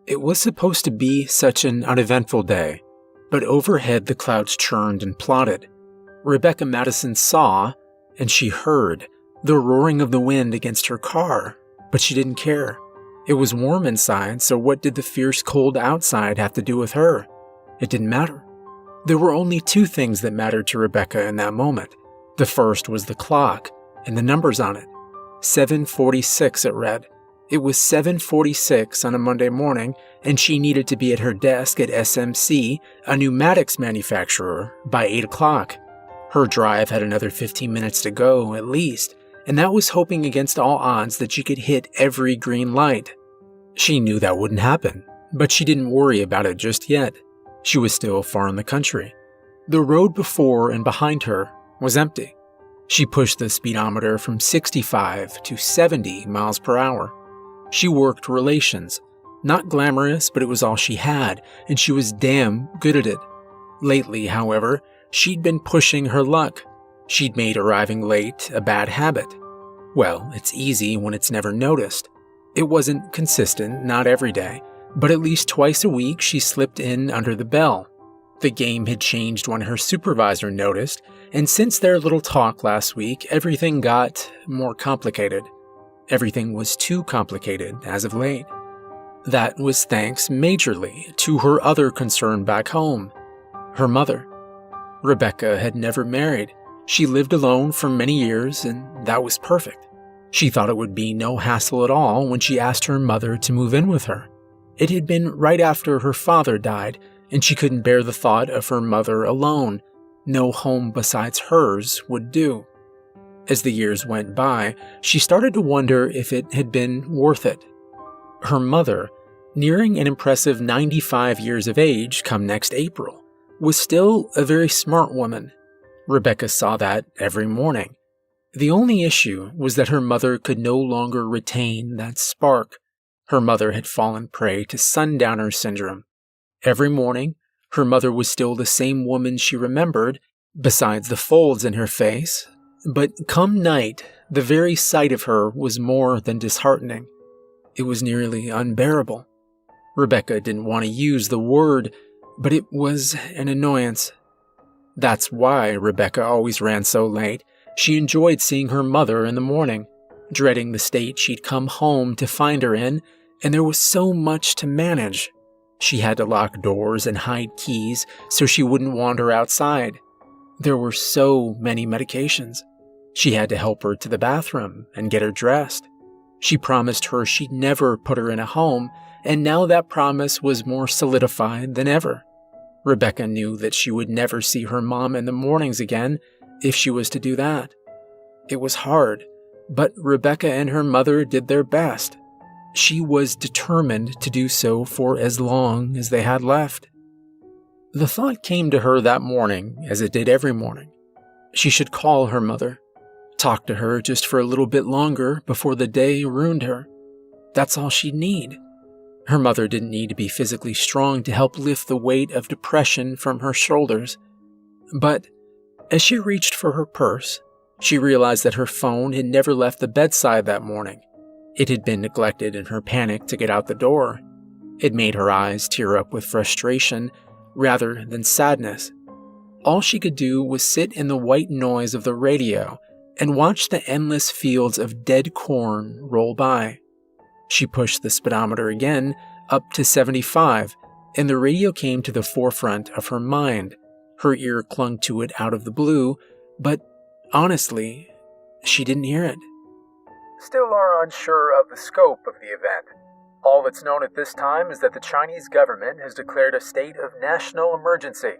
It was supposed to be such an uneventful day, but overhead the clouds churned and plotted. Rebecca Madison saw, and she heard, the roaring of the wind against her car, but she didn't care. It was warm inside, so what did the fierce cold outside have to do with her? It didn't matter. There were only two things that mattered to Rebecca in that moment. The first was the clock and the numbers on it. 7:46 it read. It was 7:46 on a Monday morning, and she needed to be at her desk at SMC, a pneumatics manufacturer, by 8 o'clock. Her drive had another 15 minutes to go, at least, and that was hoping against all odds that she could hit every green light. She knew that wouldn't happen, but she didn't worry about it just yet. She was still far in the country. The road before and behind her was empty. She pushed the speedometer from 65 to 70 miles per hour. She worked relations. Not glamorous, but it was all she had, and she was damn good at it. Lately, however, she'd been pushing her luck. She'd made arriving late a bad habit. Well, it's easy when it's never noticed. It wasn't consistent, not every day, but at least twice a week she slipped in under the bell. The game had changed when her supervisor noticed, and since their little talk last week, everything got more complicated. Everything was too complicated as of late. That was thanks majorly to her other concern back home, her mother. Rebecca had never married. She lived alone for many years, and that was perfect. She thought it would be no hassle at all when she asked her mother to move in with her. It had been right after her father died, and she couldn't bear the thought of her mother alone. No home besides hers would do. As the years went by, she started to wonder if it had been worth it. Her mother, nearing an impressive 95 years of age come next April, was still a very smart woman. Rebecca saw that every morning. The only issue was that her mother could no longer retain that spark. Her mother had fallen prey to sundowner syndrome. Every morning, her mother was still the same woman she remembered, besides the folds in her face. But come night, the very sight of her was more than disheartening. It was nearly unbearable. Rebecca didn't want to use the word, but it was an annoyance. That's why Rebecca always ran so late. She enjoyed seeing her mother in the morning, dreading the state she'd come home to find her in, and there was so much to manage. She had to lock doors and hide keys so she wouldn't wander outside. There were so many medications. She had to help her to the bathroom and get her dressed. She promised her she'd never put her in a home, and now that promise was more solidified than ever. Rebecca knew that she would never see her mom in the mornings again if she was to do that. It was hard, but Rebecca and her mother did their best. She was determined to do so for as long as they had left. The thought came to her that morning, as it did every morning. She should call her mother, talk to her just for a little bit longer before the day ruined her. That's all she'd need. Her mother didn't need to be physically strong to help lift the weight of depression from her shoulders. But as she reached for her purse, she realized that her phone had never left the bedside that morning. It had been neglected in her panic to get out the door. It made her eyes tear up with frustration rather than sadness. All she could do was sit in the white noise of the radio and watch the endless fields of dead corn roll by. She pushed the speedometer again up to 75, and the radio came to the forefront of her mind. Her ear clung to it out of the blue, but honestly, she didn't hear it. Still are unsure of the scope of the event. All that's known at this time is that the Chinese government has declared a state of national emergency.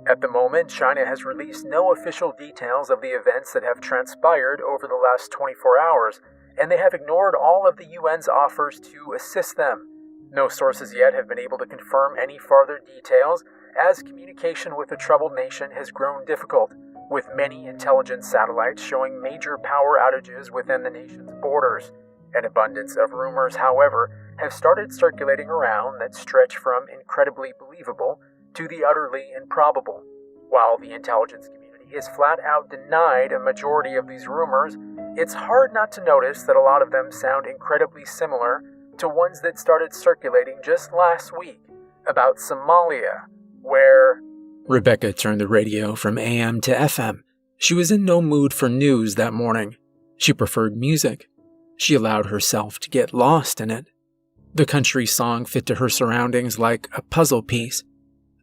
At the moment, China has released no official details of the events that have transpired over the last 24 hours, and they have ignored all of the UN's offers to assist them. No sources yet have been able to confirm any further details, as communication with the troubled nation has grown difficult, with many intelligence satellites showing major power outages within the nation's borders. An abundance of rumors, however, have started circulating around that stretch from incredibly believable to the utterly improbable. While the intelligence community has flat out denied a majority of these rumors, it's hard not to notice that a lot of them sound incredibly similar to ones that started circulating just last week about Somalia, where... Rebecca turned the radio from AM to FM. She was in no mood for news that morning. She preferred music. She allowed herself to get lost in it. The country song fit to her surroundings like a puzzle piece.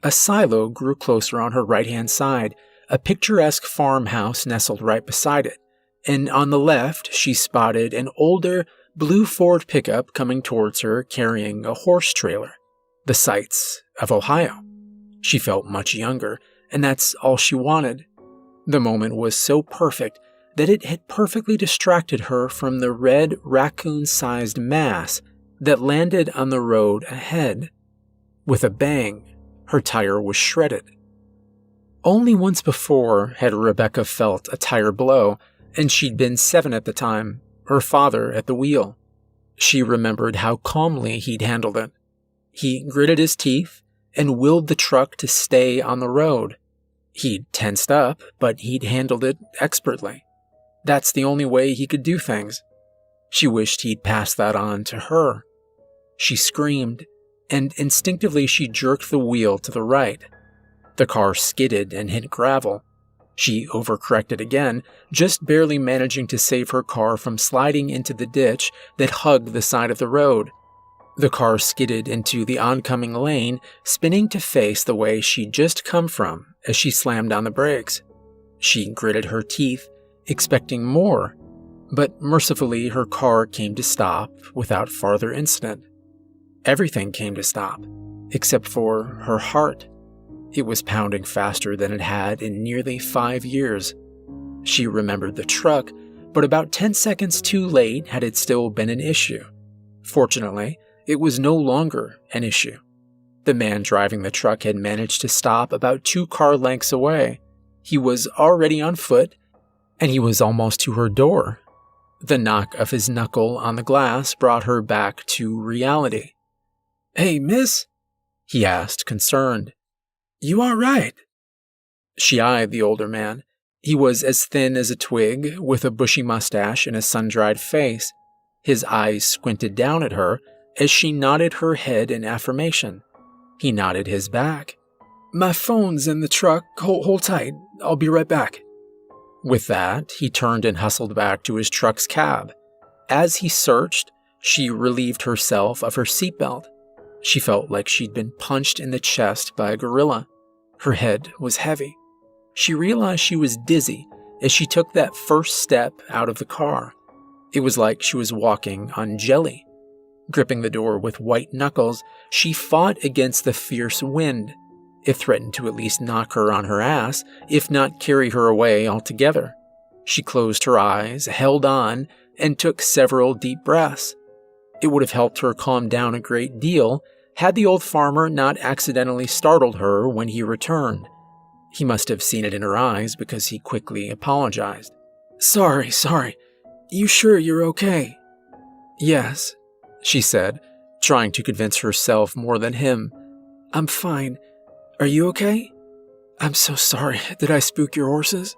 A silo grew closer on her right-hand side, a picturesque farmhouse nestled right beside it, and on the left she spotted an older, blue Ford pickup coming towards her carrying a horse trailer. The sights of Ohio. She felt much younger, and that's all she wanted. The moment was so perfect that it had perfectly distracted her from the red raccoon-sized mass that landed on the road ahead. With a bang, her tire was shredded. Only once before had Rebecca felt a tire blow, and she'd been 7 at the time, her father at the wheel. She remembered how calmly he'd handled it. He gritted his teeth and willed the truck to stay on the road. He'd tensed up, but he'd handled it expertly. That's the only way he could do things. She wished he'd passed that on to her. She screamed, and instinctively she jerked the wheel to the right. The car skidded and hit gravel. She overcorrected again, just barely managing to save her car from sliding into the ditch that hugged the side of the road. The car skidded into the oncoming lane, spinning to face the way she'd just come from as she slammed on the brakes. She gritted her teeth, expecting more, but mercifully her car came to stop without farther incident. Everything came to stop, except for her heart. It was pounding faster than it had in nearly 5 years. She remembered the truck, but about 10 seconds too late had it still been an issue. Fortunately, it was no longer an issue. The man driving the truck had managed to stop about 2 car lengths away. He was already on foot, and he was almost to her door. The knock of his knuckle on the glass brought her back to reality. "Hey, miss?" he asked, concerned. "You all right?" She eyed the older man. He was as thin as a twig, with a bushy mustache and a sun-dried face. His eyes squinted down at her as she nodded her head in affirmation. He nodded his back. "My phone's in the truck. Hold tight. I'll be right back." With that, he turned and hustled back to his truck's cab. As he searched, she relieved herself of her seatbelt. She felt like she'd been punched in the chest by a gorilla. Her head was heavy. She realized she was dizzy as she took that first step out of the car. It was like she was walking on jelly. Gripping the door with white knuckles, she fought against the fierce wind. It threatened to at least knock her on her ass, if not carry her away altogether. She closed her eyes, held on, and took several deep breaths. It would have helped her calm down a great deal had the old farmer not accidentally startled her when he returned. He must have seen it in her eyes because he quickly apologized. Sorry. You sure you're okay?" "Yes," she said, trying to convince herself more than him. "I'm fine. Are you okay?" "I'm so sorry. Did I spook your horses?"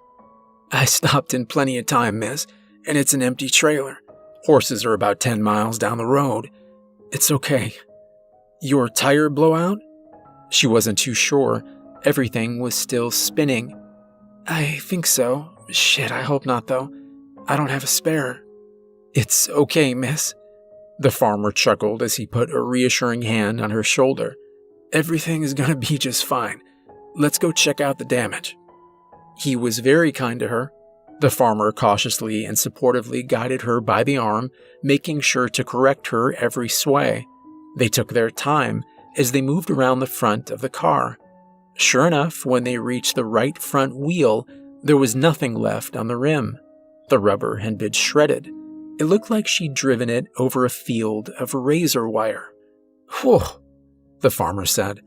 "I stopped in plenty of time, miss, and it's an empty trailer. Horses are about 10 miles down the road. It's okay." "Your tire blow out?" She wasn't too sure. Everything was still spinning. "I think so. Shit, I hope not, though. I don't have a spare." "It's okay, miss." The farmer chuckled as he put a reassuring hand on her shoulder. "Everything is gonna be just fine. Let's go check out the damage." He was very kind to her. The farmer cautiously and supportively guided her by the arm, making sure to correct her every sway. They took their time as they moved around the front of the car. Sure enough, when they reached the right front wheel, there was nothing left on the rim. The rubber had been shredded. It looked like she'd driven it over a field of razor wire. "Whew," the farmer said.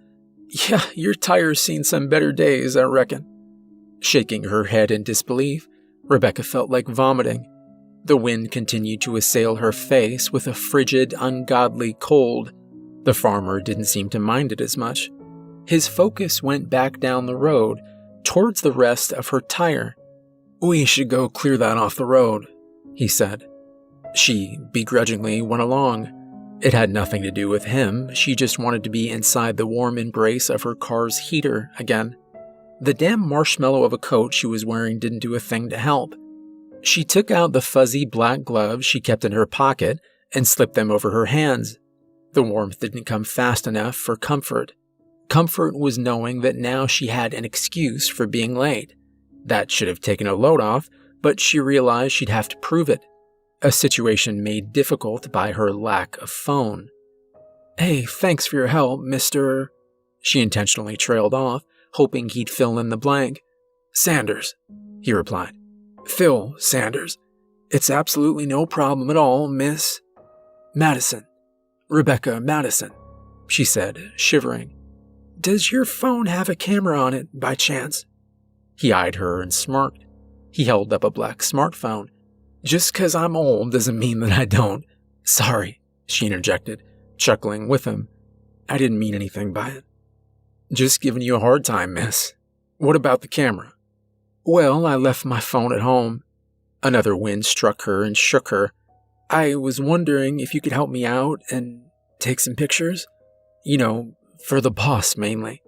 "Yeah, your tire's seen some better days, I reckon." Shaking her head in disbelief, Rebecca felt like vomiting. The wind continued to assail her face with a frigid, ungodly cold. The farmer didn't seem to mind it as much. His focus went back down the road, towards the rest of her tire. "We should go clear that off the road," he said. She begrudgingly went along. It had nothing to do with him, she just wanted to be inside the warm embrace of her car's heater again. The damn marshmallow of a coat she was wearing didn't do a thing to help. She took out the fuzzy black gloves she kept in her pocket and slipped them over her hands. The warmth didn't come fast enough for comfort. Comfort was knowing that now she had an excuse for being late. That should have taken a load off, but she realized she'd have to prove it. A situation made difficult by her lack of phone. "Hey, thanks for your help, Mr." She intentionally trailed off, hoping he'd fill in the blank. "Sanders," he replied. "Phil Sanders. It's absolutely no problem at all, Miss Madison. Rebecca Madison," she said, shivering. "Does your phone have a camera on it, by chance?" He eyed her and smirked. He held up a black smartphone. "Just 'cause I'm old doesn't mean that I don't. Sorry," she interjected, chuckling with him. "I didn't mean anything by it." "Just giving you a hard time, miss. What about the camera?" "Well, I left my phone at home." Another wind struck her and shook her. "I was wondering if you could help me out and take some pictures. You know, for the boss mainly."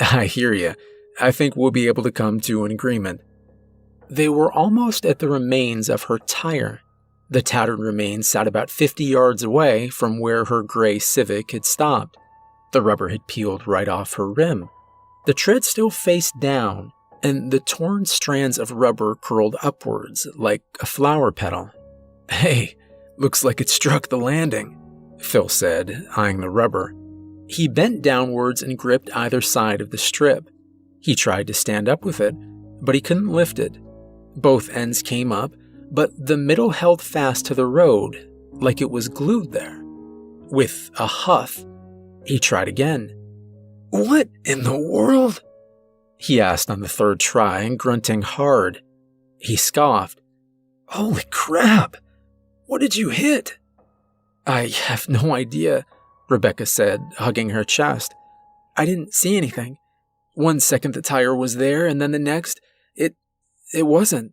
"I hear you. I think we'll be able to come to an agreement." They were almost at the remains of her tire. The tattered remains sat about 50 yards away from where her gray Civic had stopped. The rubber had peeled right off her rim. The tread still faced down, and the torn strands of rubber curled upwards like a flower petal. "Hey, looks like it struck the landing," Phil said, eyeing the rubber. He bent downwards and gripped either side of the strip. He tried to stand up with it, but he couldn't lift it. Both ends came up, but the middle held fast to the road, like it was glued there. With a huff, he tried again. "What in the world?" he asked on the third try, grunting hard. He scoffed. "Holy crap! What did you hit?" "I have no idea," Rebecca said, hugging her chest. "I didn't see anything. One second the tire was there, and then the next, it wasn't."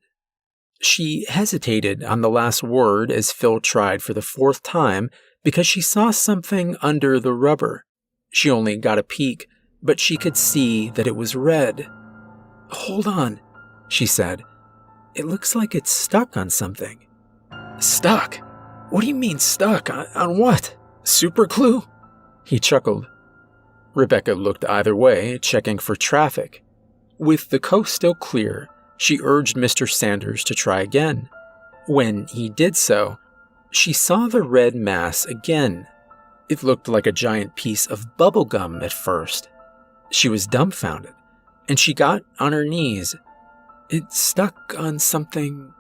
She hesitated on the last word as Phil tried for the fourth time because she saw something under the rubber. She only got a peek, but she could see that it was red. "Hold on," she said. "It looks like it's stuck on something." "Stuck? What do you mean stuck? On what? Super glue?" He chuckled. Rebecca looked either way, checking for traffic. With the coast still clear, she urged Mr. Sanders to try again. When he did so, she saw the red mass again. It looked like a giant piece of bubble gum at first. She was dumbfounded, and she got on her knees. "It's stuck on something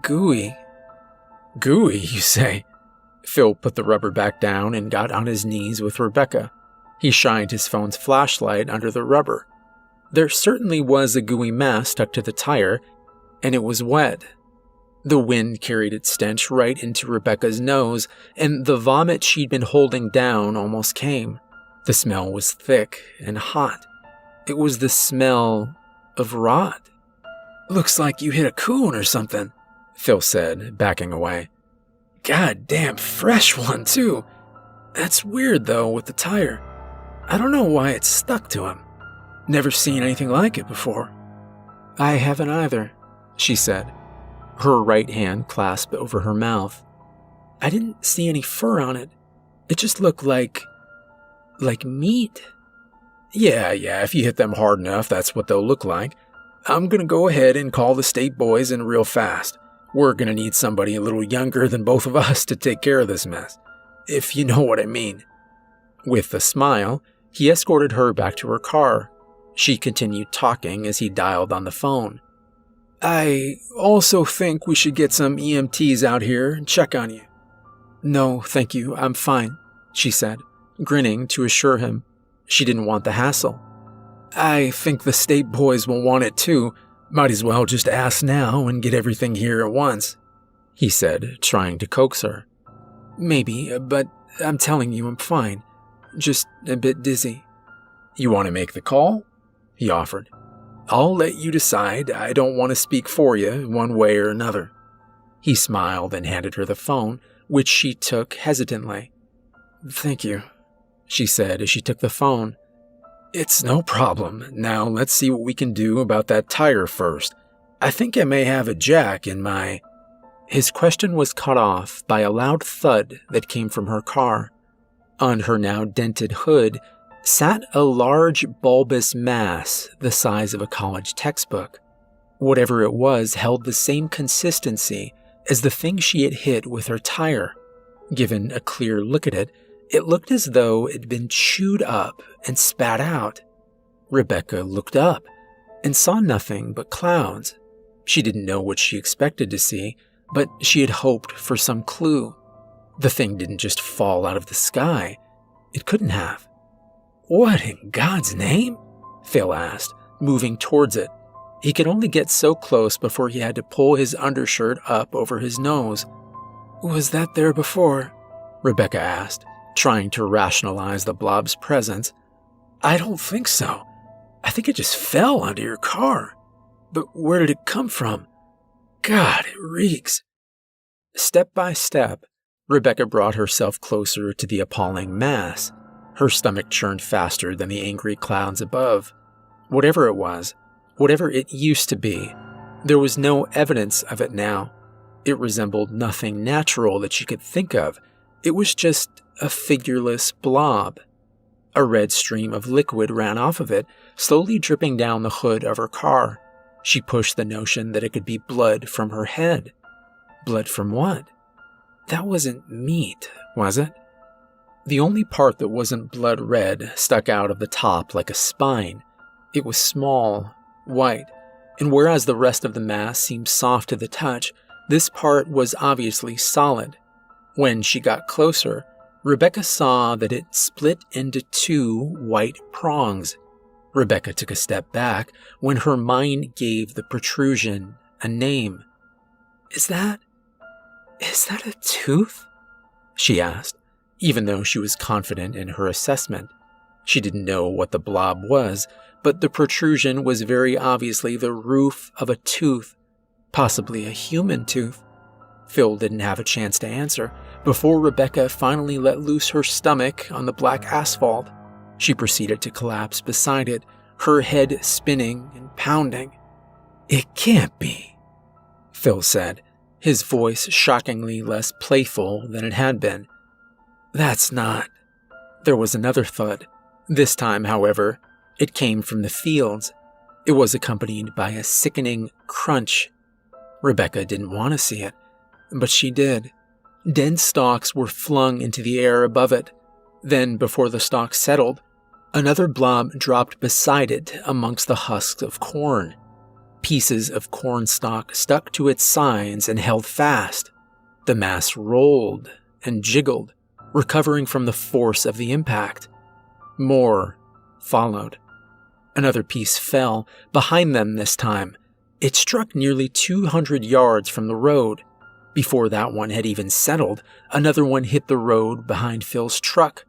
gooey." "Gooey, you say?" Phil put the rubber back down and got on his knees with Rebecca. He shined his phone's flashlight under the rubber. There certainly was a gooey mass stuck to the tire, and it was wet. The wind carried its stench right into Rebecca's nose, and the vomit she'd been holding down almost came. The smell was thick and hot. It was the smell of rot. "Looks like you hit a coon or something," Phil said, backing away. "God damn fresh one, too. That's weird, though, with the tire. I don't know why it's stuck to him. Never seen anything like it before." "I haven't either," she said, her right hand clasped over her mouth. "I didn't see any fur on it. It just looked like meat." Yeah, if you hit them hard enough, that's what they'll look like. I'm gonna go ahead and call the state boys in real fast. We're gonna need somebody a little younger than both of us to take care of this mess, if you know what I mean." With a smile, he escorted her back to her car. She continued talking as he dialed on the phone. "I also think we should get some EMTs out here and check on you." "No, thank you, I'm fine," she said, grinning to assure him. She didn't want the hassle. "I think the state boys will want it too. Might as well just ask now and get everything here at once," he said, trying to coax her. "Maybe, but I'm telling you I'm fine. Just a bit dizzy." "You want to make the call?" he offered. "I'll let you decide. I don't want to speak for you one way or another." He smiled and handed her the phone, which she took hesitantly. Thank you, she said as she took the phone. It's no problem. Now let's see what we can do about that tire first. I think I may have a jack in my... His question was cut off by a loud thud that came from her car. On her now dented hood sat a large bulbous mass the size of a college textbook. Whatever it was held the same consistency as the thing she had hit with her tire. Given a clear look at it, it looked as though it had been chewed up and spat out. Rebecca looked up and saw nothing but clouds. She didn't know what she expected to see, but she had hoped for some clue. The thing didn't just fall out of the sky. It couldn't have. What in God's name? Phil asked, moving towards it. He could only get so close before he had to pull his undershirt up over his nose. Was that there before? Rebecca asked, trying to rationalize the blob's presence. I don't think so. I think it just fell onto your car. But where did it come from? God, it reeks. Step by step, Rebecca brought herself closer to the appalling mass. Her stomach churned faster than the angry clouds above. Whatever it was, whatever it used to be, there was no evidence of it now. It resembled nothing natural that she could think of. It was just a figureless blob. A red stream of liquid ran off of it, slowly dripping down the hood of her car. She pushed the notion that it could be blood from her head. Blood from what? That wasn't meat, was it? The only part that wasn't blood red stuck out of the top like a spine. It was small, white, and whereas the rest of the mass seemed soft to the touch, this part was obviously solid. When she got closer, Rebecca saw that it split into two white prongs. Rebecca took a step back when her mind gave the protrusion a name. Is that a tooth? She asked, even though she was confident in her assessment. She didn't know what the blob was, but the protrusion was very obviously the roof of a tooth, possibly a human tooth. Phil didn't have a chance to answer before Rebecca finally let loose her stomach on the black asphalt. She proceeded to collapse beside it, her head spinning and pounding. It can't be, Phil said, his voice shockingly less playful than it had been. That's not... There was another thud. This time, however, it came from the fields. It was accompanied by a sickening crunch. Rebecca didn't want to see it, but she did. Dense stalks were flung into the air above it. Then, before the stalks settled, another blob dropped beside it amongst the husks of corn. Pieces of corn stalk stuck to its sides and held fast. The mass rolled and jiggled, recovering from the force of the impact. More followed. Another piece fell, behind them this time. It struck nearly 200 yards from the road. Before that one had even settled, another one hit the road behind Phil's truck.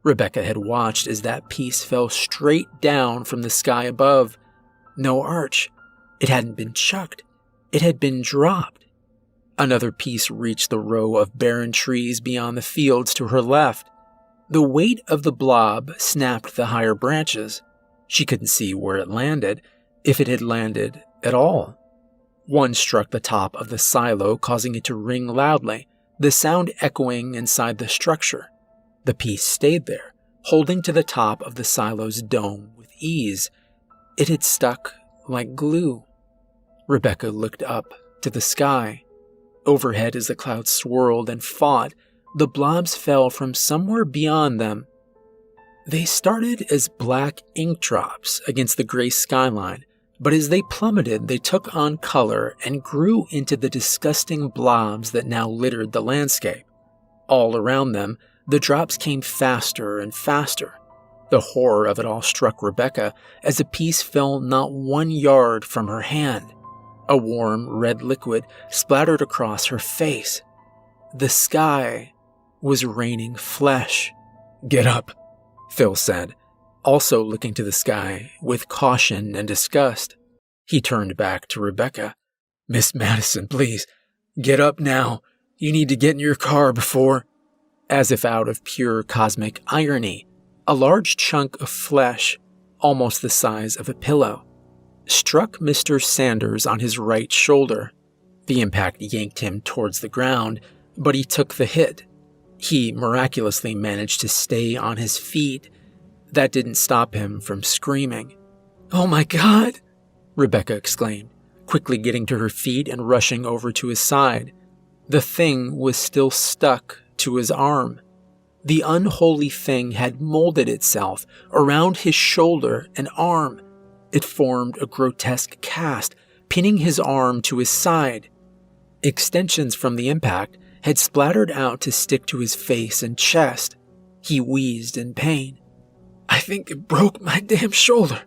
Rebecca had watched as that piece fell straight down from the sky above. No arch. It hadn't been chucked. It had been dropped. Another piece reached the row of barren trees beyond the fields to her left. The weight of the blob snapped the higher branches. She couldn't see where it landed, if it had landed at all. One struck the top of the silo, causing it to ring loudly, the sound echoing inside the structure. The piece stayed there, holding to the top of the silo's dome with ease. It had stuck like glue. Rebecca looked up to the sky. Overhead, as the clouds swirled and fought, the blobs fell from somewhere beyond them. They started as black ink drops against the gray skyline, but as they plummeted, they took on color and grew into the disgusting blobs that now littered the landscape. All around them, the drops came faster and faster. The horror of it all struck Rebecca as a piece fell not 1 yard from her hand. A warm red liquid splattered across her face. The sky was raining flesh. Get up, Phil said, also looking to the sky with caution and disgust. He turned back to Rebecca. Miss Madison, please, get up now. You need to get in your car before... As if out of pure cosmic irony, a large chunk of flesh, almost the size of a pillow, struck Mr. Sanders on his right shoulder. The impact yanked him towards the ground, but he took the hit. He miraculously managed to stay on his feet. That didn't stop him from screaming. "Oh my God!" Rebecca exclaimed, quickly getting to her feet and rushing over to his side. The thing was still stuck to his arm. The unholy thing had molded itself around his shoulder and arm. It formed a grotesque cast, pinning his arm to his side. Extensions from the impact had splattered out to stick to his face and chest. He wheezed in pain. "I think it broke my damn shoulder.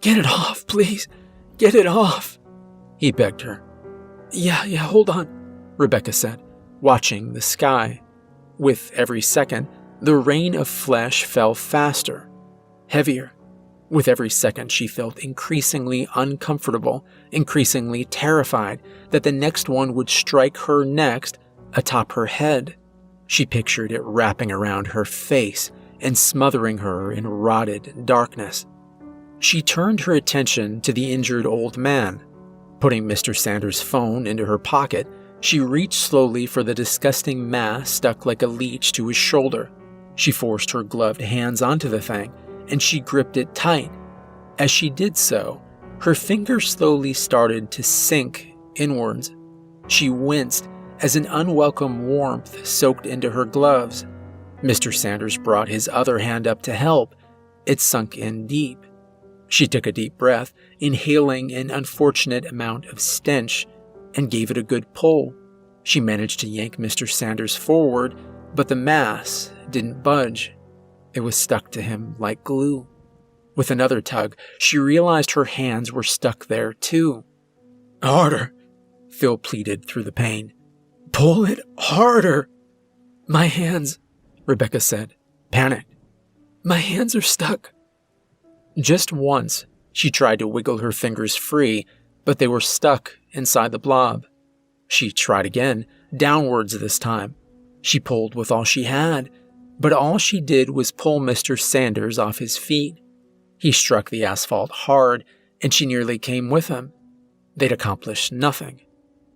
Get it off, please. Get it off," he begged her. Yeah, hold on," Rebecca said, watching the sky. With every second, the rain of flesh fell faster, heavier. With every second, she felt increasingly uncomfortable, increasingly terrified that the next one would strike her next, atop her head. She pictured it wrapping around her face and smothering her in rotted darkness. She turned her attention to the injured old man. Putting Mr. Sanders' phone into her pocket, she reached slowly for the disgusting mass stuck like a leech to his shoulder. She forced her gloved hands onto the thing, and she gripped it tight. As she did so, her fingers slowly started to sink inwards. She winced as an unwelcome warmth soaked into her gloves. Mr. Sanders brought his other hand up to help. It sunk in deep. She took a deep breath, inhaling an unfortunate amount of stench, and gave it a good pull. She managed to yank Mr. Sanders forward, but the mass didn't budge. It was stuck to him like glue. With another tug, she realized her hands were stuck there too. "Harder," Phil pleaded through the pain. "Pull it harder." "My hands," Rebecca said, panicked. "My hands are stuck." Just once, she tried to wiggle her fingers free, but they were stuck inside the blob. She tried again, downwards this time. She pulled with all she had, but all she did was pull Mr. Sanders off his feet. He struck the asphalt hard, and she nearly came with him. They'd accomplished nothing.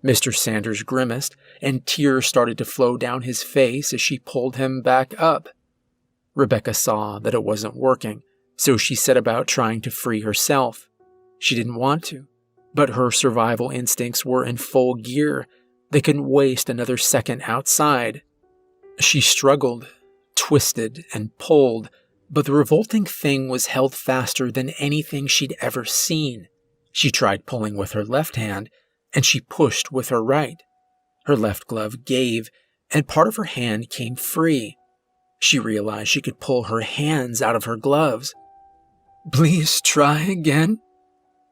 Mr. Sanders grimaced, and tears started to flow down his face as she pulled him back up. Rebecca saw that it wasn't working, so she set about trying to free herself. She didn't want to, but her survival instincts were in full gear. They couldn't waste another second outside. She struggled, twisted, and pulled, but the revolting thing was held faster than anything she'd ever seen. She tried pulling with her left hand, and she pushed with her right. Her left glove gave, and part of her hand came free. She realized she could pull her hands out of her gloves. "Please try again?"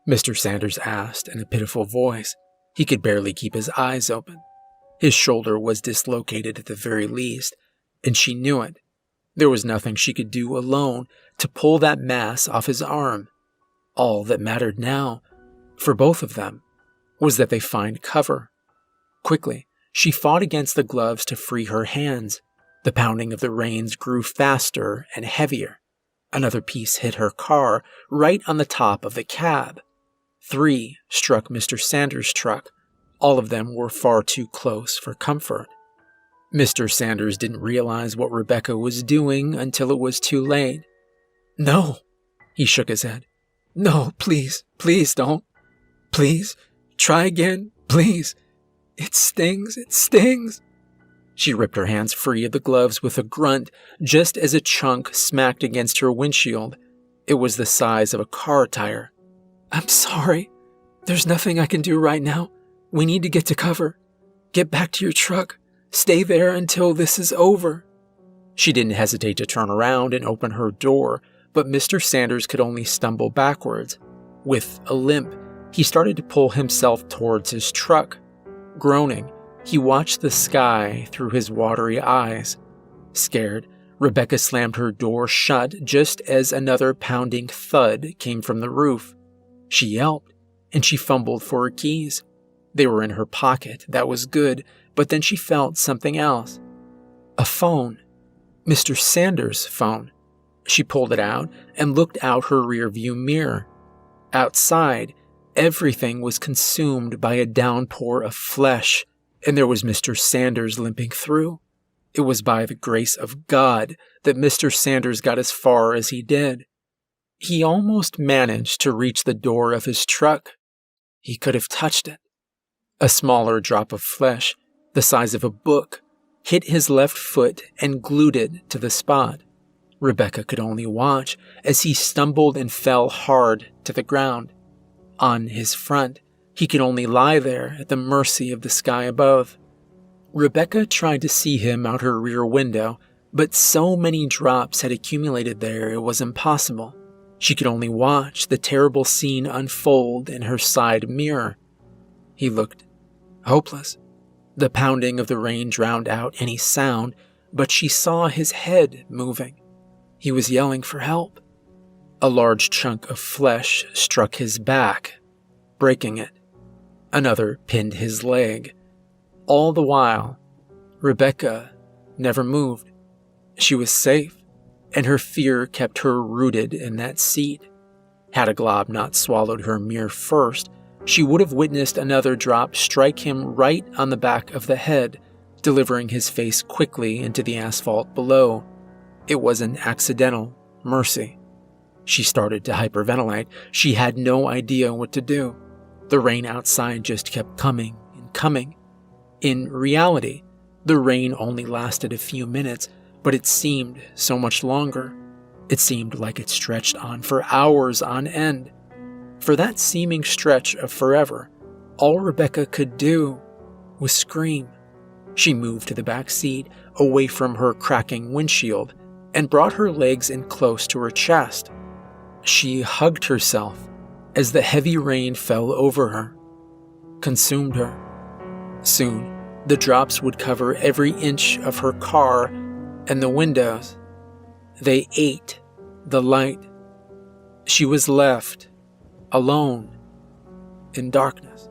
Mr. Sanders asked in a pitiful voice. He could barely keep his eyes open. His shoulder was dislocated at the very least, and she knew it. There was nothing she could do alone to pull that mass off his arm. All that mattered now, for both of them, was that they find cover. Quickly, she fought against the gloves to free her hands. The pounding of the reins grew faster and heavier. Another piece hit her car right on the top of the cab. 3 struck Mr. Sanders' truck. All of them were far too close for comfort. Mr. Sanders didn't realize what Rebecca was doing until it was too late. "No," he shook his head. "No, please, please don't. Please, try again, please. It stings, it stings." She ripped her hands free of the gloves with a grunt, just as a chunk smacked against her windshield. It was the size of a car tire. "I'm sorry. There's nothing I can do right now. We need to get to cover. Get back to your truck. Stay there until this is over." She didn't hesitate to turn around and open her door, but Mr. Sanders could only stumble backwards. With a limp, he started to pull himself towards his truck. Groaning, he watched the sky through his watery eyes. Scared, Rebecca slammed her door shut just as another pounding thud came from the roof. She yelped, and she fumbled for her keys. They were in her pocket, that was good, but then she felt something else. A phone. Mr. Sanders' phone. She pulled it out and looked out her rearview mirror. Outside, everything was consumed by a downpour of flesh, and there was Mr. Sanders limping through. It was by the grace of God that Mr. Sanders got as far as he did. He almost managed to reach the door of his truck. He could have touched it. A smaller drop of flesh, the size of a book, hit his left foot and glued it to the spot. Rebecca could only watch as he stumbled and fell hard to the ground. On his front, he could only lie there at the mercy of the sky above. Rebecca tried to see him out her rear window, but so many drops had accumulated there it was impossible. She could only watch the terrible scene unfold in her side mirror. He looked hopeless. The pounding of the rain drowned out any sound, but she saw his head moving. He was yelling for help. A large chunk of flesh struck his back, breaking it. Another pinned his leg. All the while, Rebecca never moved. She was safe, and her fear kept her rooted in that seat. Had a glob not swallowed her mirror first, she would have witnessed another drop strike him right on the back of the head, delivering his face quickly into the asphalt below. It was an accidental mercy. She started to hyperventilate. She had no idea what to do. The rain outside just kept coming and coming. In reality, the rain only lasted a few minutes, but it seemed so much longer. It seemed like it stretched on for hours on end. For that seeming stretch of forever, all Rebecca could do was scream. She moved to the back seat, away from her cracking windshield, and brought her legs in close to her chest. She hugged herself as the heavy rain fell over her, consumed her. Soon, the drops would cover every inch of her car and the windows. They ate the light. She was left alone in darkness.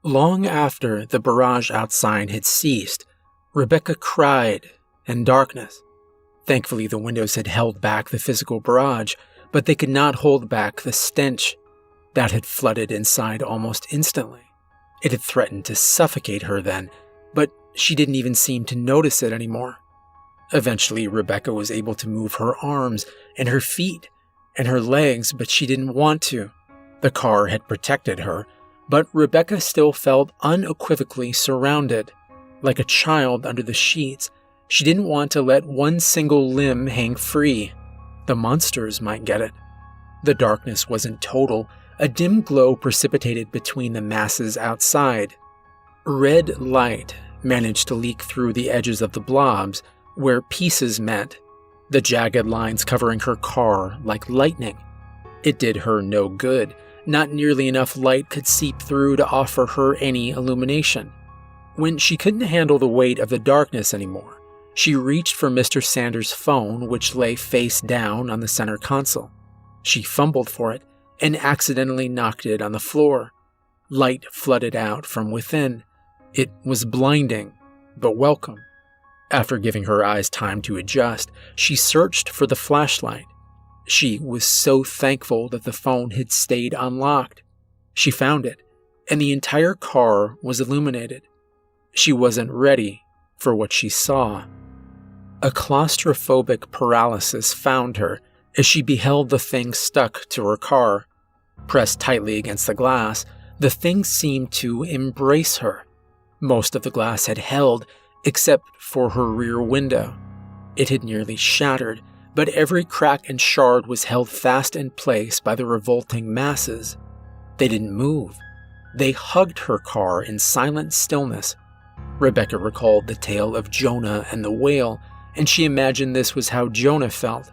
Long after the barrage outside had ceased, Rebecca cried in darkness. Thankfully, the windows had held back the physical barrage, but they could not hold back the stench that had flooded inside almost instantly. It had threatened to suffocate her then, but she didn't even seem to notice it anymore. Eventually, Rebecca was able to move her arms and her feet and her legs, but she didn't want to. The car had protected her, but Rebecca still felt unequivocally surrounded. Like a child under the sheets, she didn't want to let one single limb hang free. The monsters might get it. The darkness wasn't total. A dim glow precipitated between the masses outside. Red light managed to leak through the edges of the blobs, where pieces met, the jagged lines covering her car like lightning. It did her no good. Not nearly enough light could seep through to offer her any illumination. When she couldn't handle the weight of the darkness anymore, she reached for Mr. Sanders' phone, which lay face down on the center console. She fumbled for it and accidentally knocked it on the floor. Light flooded out from within. It was blinding, but welcome. After giving her eyes time to adjust, she searched for the flashlight. She was so thankful that the phone had stayed unlocked. She found it, and the entire car was illuminated. She wasn't ready for what she saw. A claustrophobic paralysis found her as she beheld the thing stuck to her car. Pressed tightly against the glass, the thing seemed to embrace her. Most of the glass had held, except for her rear window. It had nearly shattered, but every crack and shard was held fast in place by the revolting masses. They didn't move. They hugged her car in silent stillness. Rebecca recalled the tale of Jonah and the whale, and she imagined this was how Jonah felt.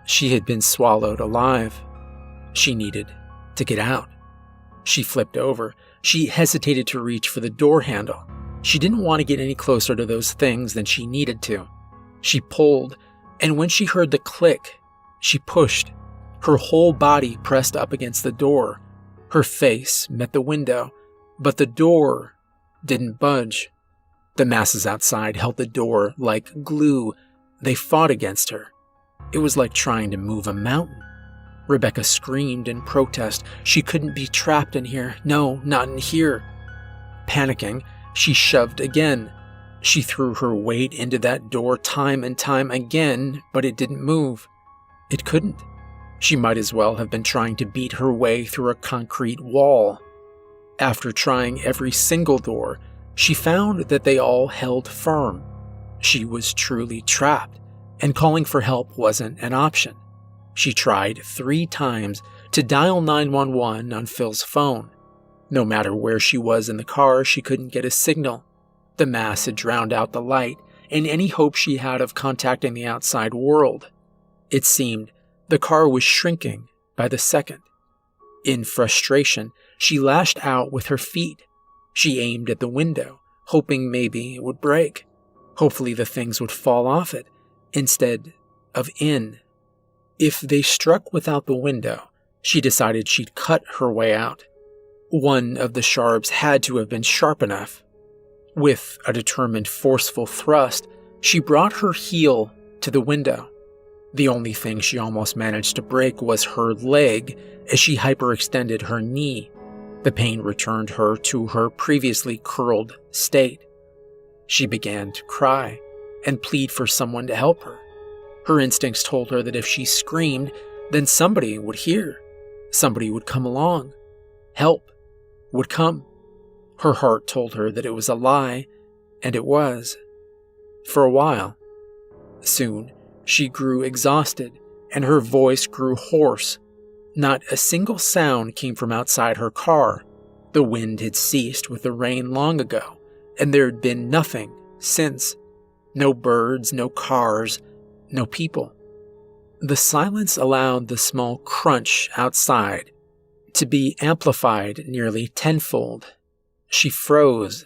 She had been swallowed alive. She needed to get out. She flipped over. She hesitated to reach for the door handle. She didn't want to get any closer to those things than she needed to. She pulled, and when she heard the click, she pushed. Her whole body pressed up against the door. Her face met the window. But the door didn't budge. The masses outside held the door like glue. They fought against her. It was like trying to move a mountain. Rebecca screamed in protest. She couldn't be trapped in here. No, not in here. Panicking, she shoved again. She threw her weight into that door time and time again, but it didn't move. It couldn't. She might as well have been trying to beat her way through a concrete wall. After trying every single door, she found that they all held firm. She was truly trapped, and calling for help wasn't an option. She tried 3 times to dial 911 on Phil's phone. No matter where she was in the car, she couldn't get a signal. The mass had drowned out the light and any hope she had of contacting the outside world. It seemed the car was shrinking by the second. In frustration, she lashed out with her feet. She aimed at the window, hoping maybe it would break. Hopefully the things would fall off it, instead of in. If they struck without the window, she decided she'd cut her way out. One of the sharps had to have been sharp enough. With a determined, forceful thrust, she brought her heel to the window. The only thing she almost managed to break was her leg as she hyperextended her knee. The pain returned her to her previously curled state. She began to cry and plead for someone to help her. Her instincts told her that if she screamed, then somebody would hear. Somebody would come along. Help would come. Her heart told her that it was a lie, and it was. For a while. Soon, she grew exhausted, and her voice grew hoarse. Not a single sound came from outside her car. The wind had ceased with the rain long ago, and there had been nothing since. No birds, no cars, no people. The silence allowed the small crunch outside to be amplified nearly tenfold. She froze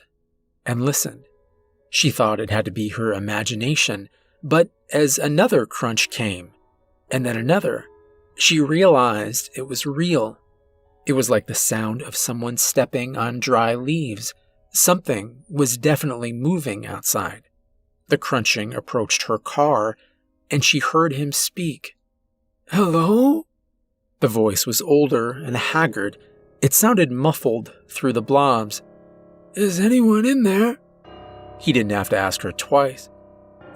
and listened. She thought it had to be her imagination, but as another crunch came, and then another, she realized it was real. It was like the sound of someone stepping on dry leaves. Something was definitely moving outside. The crunching approached her car, and she heard him speak. "Hello?" The voice was older and haggard. It sounded muffled through the blobs. "Is anyone in there?" He didn't have to ask her twice.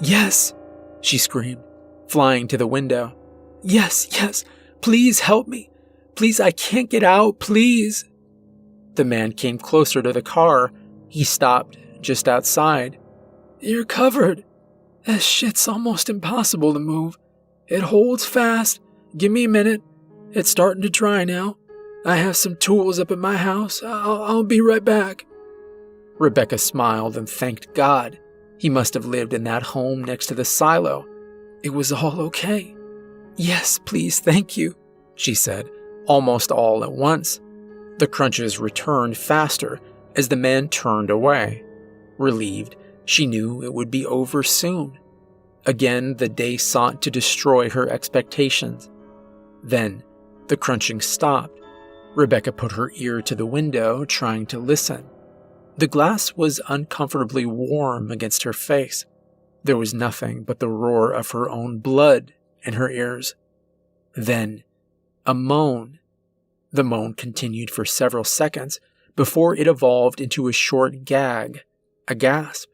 "Yes," she screamed, flying to the window. Yes, please help me. Please, I can't get out, please." The man came closer to the car. He stopped just outside. "You're covered. That shit's almost impossible to move. It holds fast. Give me a minute. It's starting to dry now. I have some tools up at my house. I'll be right back." Rebecca smiled and thanked God. He must have lived in that home next to the silo. It was all okay. "Yes, please, thank you," she said, almost all at once. The crunches returned faster as the man turned away. Relieved, she knew it would be over soon. Again, the day sought to destroy her expectations. Then, the crunching stopped. Rebecca put her ear to the window, trying to listen. The glass was uncomfortably warm against her face. There was nothing but the roar of her own blood in her ears. Then, a moan. The moan continued for several seconds before it evolved into a short gag, a gasp.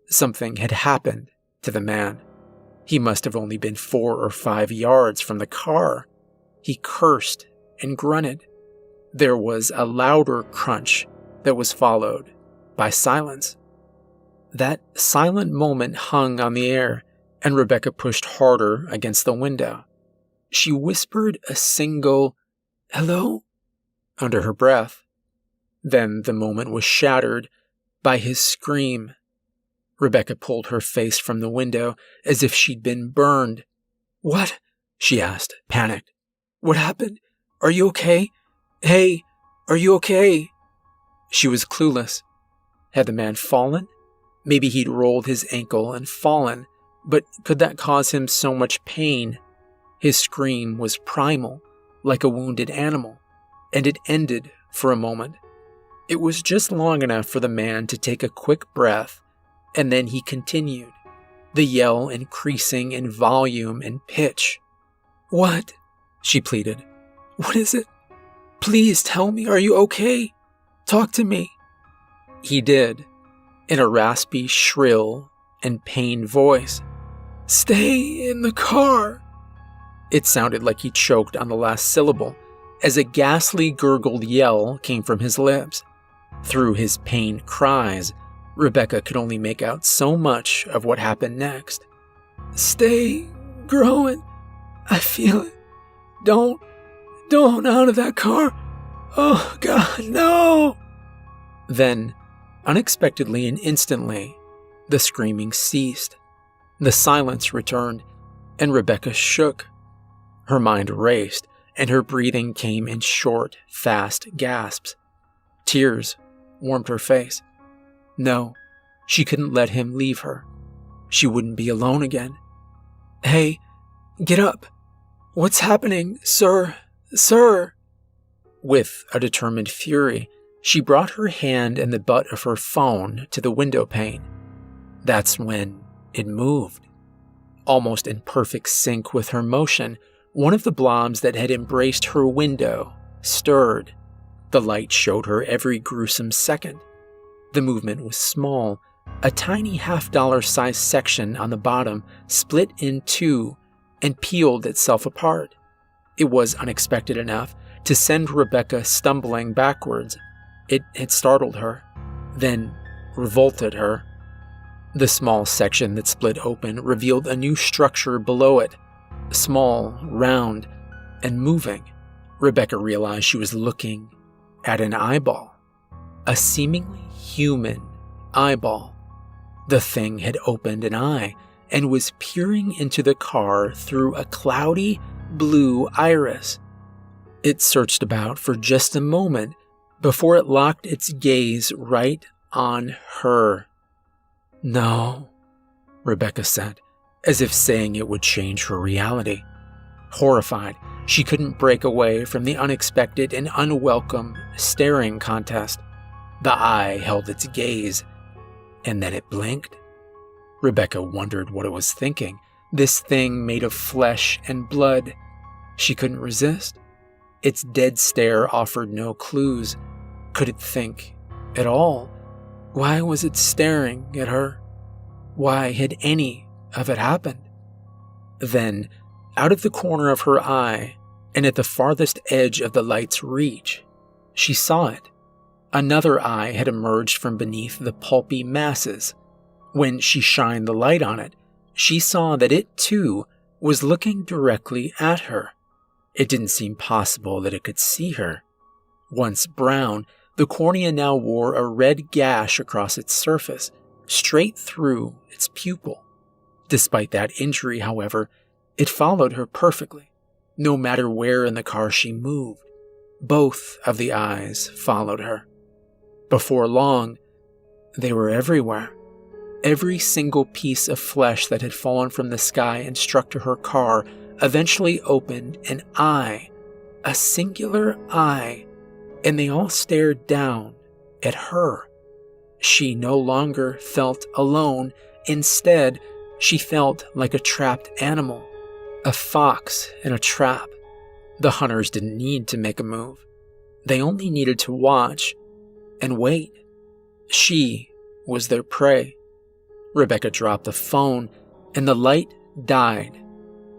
Something had happened to the man. He must have only been 4 or 5 yards from the car. He cursed and grunted. There was a louder crunch that was followed by silence. That silent moment hung on the air, and Rebecca pushed harder against the window. She whispered a single, "Hello?" under her breath. Then the moment was shattered by his scream. Rebecca pulled her face from the window as if she'd been burned. "What?" she asked, panicked. "What happened? Are you okay? Hey, are you okay?" She was clueless. Had the man fallen? Maybe he'd rolled his ankle and fallen, but could that cause him so much pain? His scream was primal, like a wounded animal, and it ended for a moment. It was just long enough for the man to take a quick breath, and then he continued, the yell increasing in volume and pitch. "What?" she pleaded. "What is it? Please tell me, are you okay? Talk to me." He did, in a raspy, shrill, and pained voice. "Stay in the car." It sounded like he choked on the last syllable, as a ghastly gurgled yell came from his lips. Through his pained cries, Rebecca could only make out so much of what happened next. "Stay growing. I feel it. Don't out of that car. Oh, God, no." Then, unexpectedly and instantly, the screaming ceased. The silence returned, and Rebecca shook. Her mind raced, and her breathing came in short, fast gasps. Tears warmed her face. No, she couldn't let him leave her. She wouldn't be alone again. "Hey, get up. What's happening, sir? Sir?" With a determined fury, she brought her hand and the butt of her phone to the window pane. That's when it moved. Almost in perfect sync with her motion, one of the blobs that had embraced her window stirred. The light showed her every gruesome second. The movement was small. A tiny $50 section on the bottom split in two and peeled itself apart. It was unexpected enough to send Rebecca stumbling backwards. It had startled her, then revolted her. The small section that split open revealed a new structure below it, small, round, and moving. Rebecca realized she was looking at an eyeball, a seemingly human eyeball. The thing had opened an eye and was peering into the car through a cloudy blue iris. It searched about for just a moment before it locked its gaze right on her. "No," Rebecca said, as if saying it would change her reality. Horrified, she couldn't break away from the unexpected and unwelcome staring contest. The eye held its gaze, and then it blinked. Rebecca wondered what it was thinking. This thing made of flesh and blood. She couldn't resist. Its dead stare offered no clues. Could it think at all? Why was it staring at her? Why had any of it happened? Then, out of the corner of her eye, and at the farthest edge of the light's reach, she saw it. Another eye had emerged from beneath the pulpy masses. When she shined the light on it, she saw that it, too, was looking directly at her. It didn't seem possible that it could see her. Once brown, the cornea now wore a red gash across its surface, straight through its pupil. Despite that injury, however, it followed her perfectly, no matter where in the car she moved. Both of the eyes followed her. Before long, they were everywhere. Every single piece of flesh that had fallen from the sky and struck to her car eventually opened an eye, a singular eye, and they all stared down at her. She no longer felt alone. Instead, she felt like a trapped animal, a fox in a trap. The hunters didn't need to make a move. They only needed to watch and wait. She was their prey. Rebecca dropped the phone, and the light died.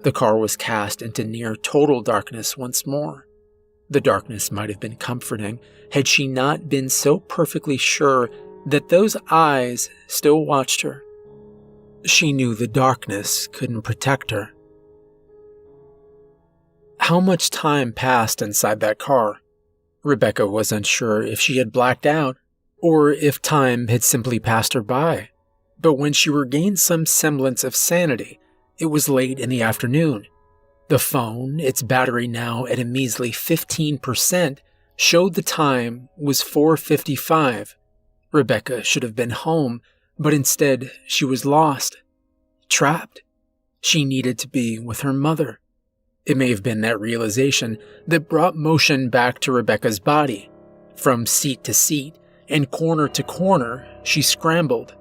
The car was cast into near total darkness once more. The darkness might have been comforting had she not been so perfectly sure that those eyes still watched her. She knew the darkness couldn't protect her. How much time passed inside that car? Rebecca was unsure if she had blacked out or if time had simply passed her by. But when she regained some semblance of sanity, it was late in the afternoon. The phone, its battery now at a measly 15%, showed the time was 4:55. Rebecca should have been home, but instead she was lost, trapped. She needed to be with her mother. It may have been that realization that brought motion back to Rebecca's body. From seat to seat, and corner to corner, she scrambled.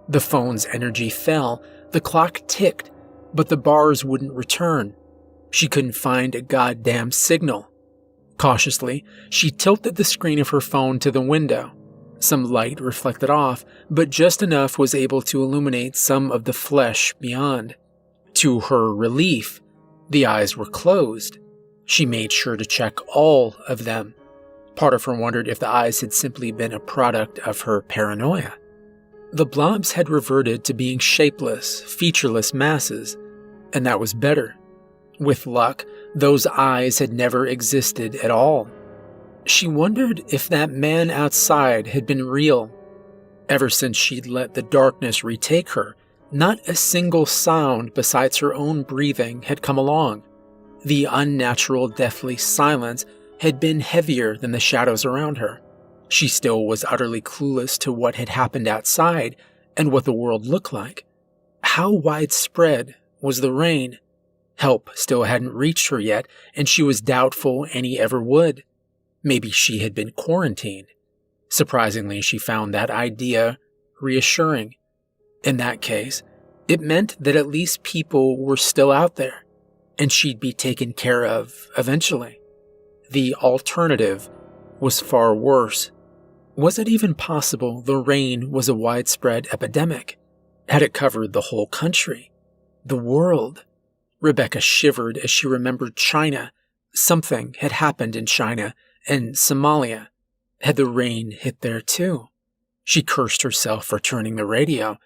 The phone's energy fell, the clock ticked, but the bars wouldn't return. She couldn't find a goddamn signal. Cautiously, she tilted the screen of her phone to the window. Some light reflected off, but just enough was able to illuminate some of the flesh beyond. To her relief, the eyes were closed. She made sure to check all of them. Part of her wondered if the eyes had simply been a product of her paranoia. The blobs had reverted to being shapeless, featureless masses, and that was better. With luck, those eyes had never existed at all. She wondered if that man outside had been real. Ever since she'd let the darkness retake her, not a single sound besides her own breathing had come along. The unnatural, deathly silence had been heavier than the shadows around her. She still was utterly clueless to what had happened outside and what the world looked like. How widespread was the rain? Help still hadn't reached her yet, and she was doubtful any ever would. Maybe she had been quarantined. Surprisingly, she found that idea reassuring. In that case, it meant that at least people were still out there, and she'd be taken care of eventually. The alternative was far worse. Was it even possible the rain was a widespread epidemic? Had it covered the whole country? The world? Rebecca shivered as she remembered China. Something had happened in China and Somalia. Had the rain hit there too? She cursed herself for turning the radio.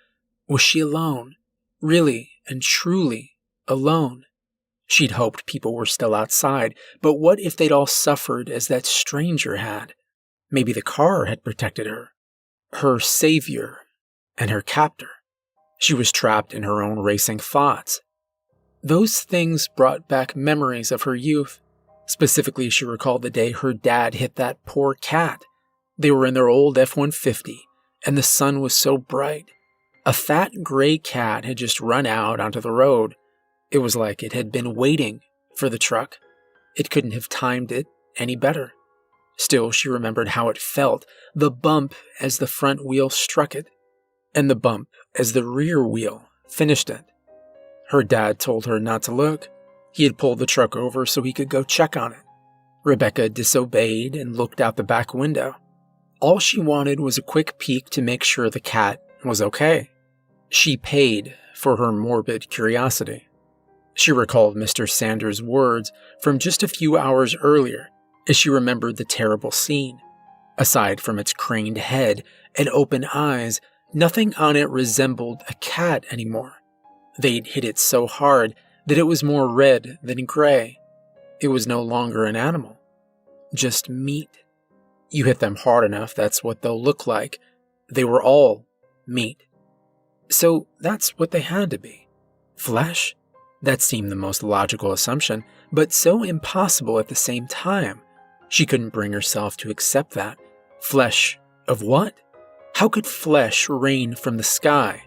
Was she alone? Really and truly alone? She'd hoped people were still outside, but what if they'd all suffered as that stranger had? Maybe the car had protected her. Her savior and her captor. She was trapped in her own racing thoughts. Those things brought back memories of her youth. Specifically, she recalled the day her dad hit that poor cat. They were in their old F-150, and the sun was so bright. A fat gray cat had just run out onto the road. It was like it had been waiting for the truck. It couldn't have timed it any better. Still, she remembered how it felt, the bump as the front wheel struck it, and the bump as the rear wheel finished it. Her dad told her not to look. He had pulled the truck over so he could go check on it. Rebecca disobeyed and looked out the back window. All she wanted was a quick peek to make sure the cat was okay. She paid for her morbid curiosity. She recalled Mr. Sanders' words from just a few hours earlier as she remembered the terrible scene. Aside from its craned head and open eyes, nothing on it resembled a cat anymore. They'd hit it so hard that it was more red than gray. It was no longer an animal, just meat. You hit them hard enough, that's what they'll look like. They were all meat. So that's what they had to be. Flesh? That seemed the most logical assumption, but so impossible at the same time. She couldn't bring herself to accept that. Flesh of what? How could flesh rain from the sky?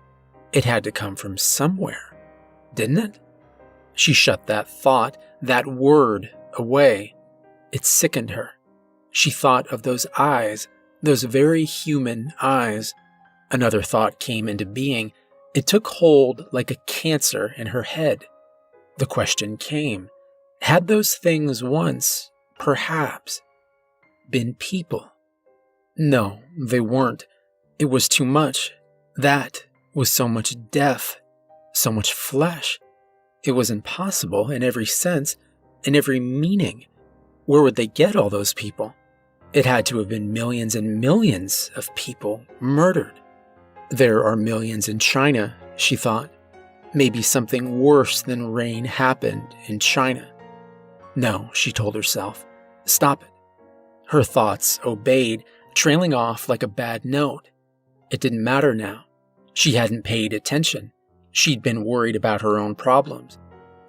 It had to come from somewhere, didn't it? She shut that thought, that word, away. It sickened her. She thought of those eyes, those very human eyes. Another thought came into being. It took hold like a cancer in her head. The question came, had those things once, perhaps, been people? No, they weren't. It was too much. That was so much death, so much flesh. It was impossible in every sense, in every meaning. Where would they get all those people? It had to have been millions and millions of people murdered. There are millions in China, she thought. Maybe something worse than rain happened in China. No, she told herself. Stop it. Her thoughts obeyed, trailing off like a bad note. It didn't matter now. She hadn't paid attention. She'd been worried about her own problems.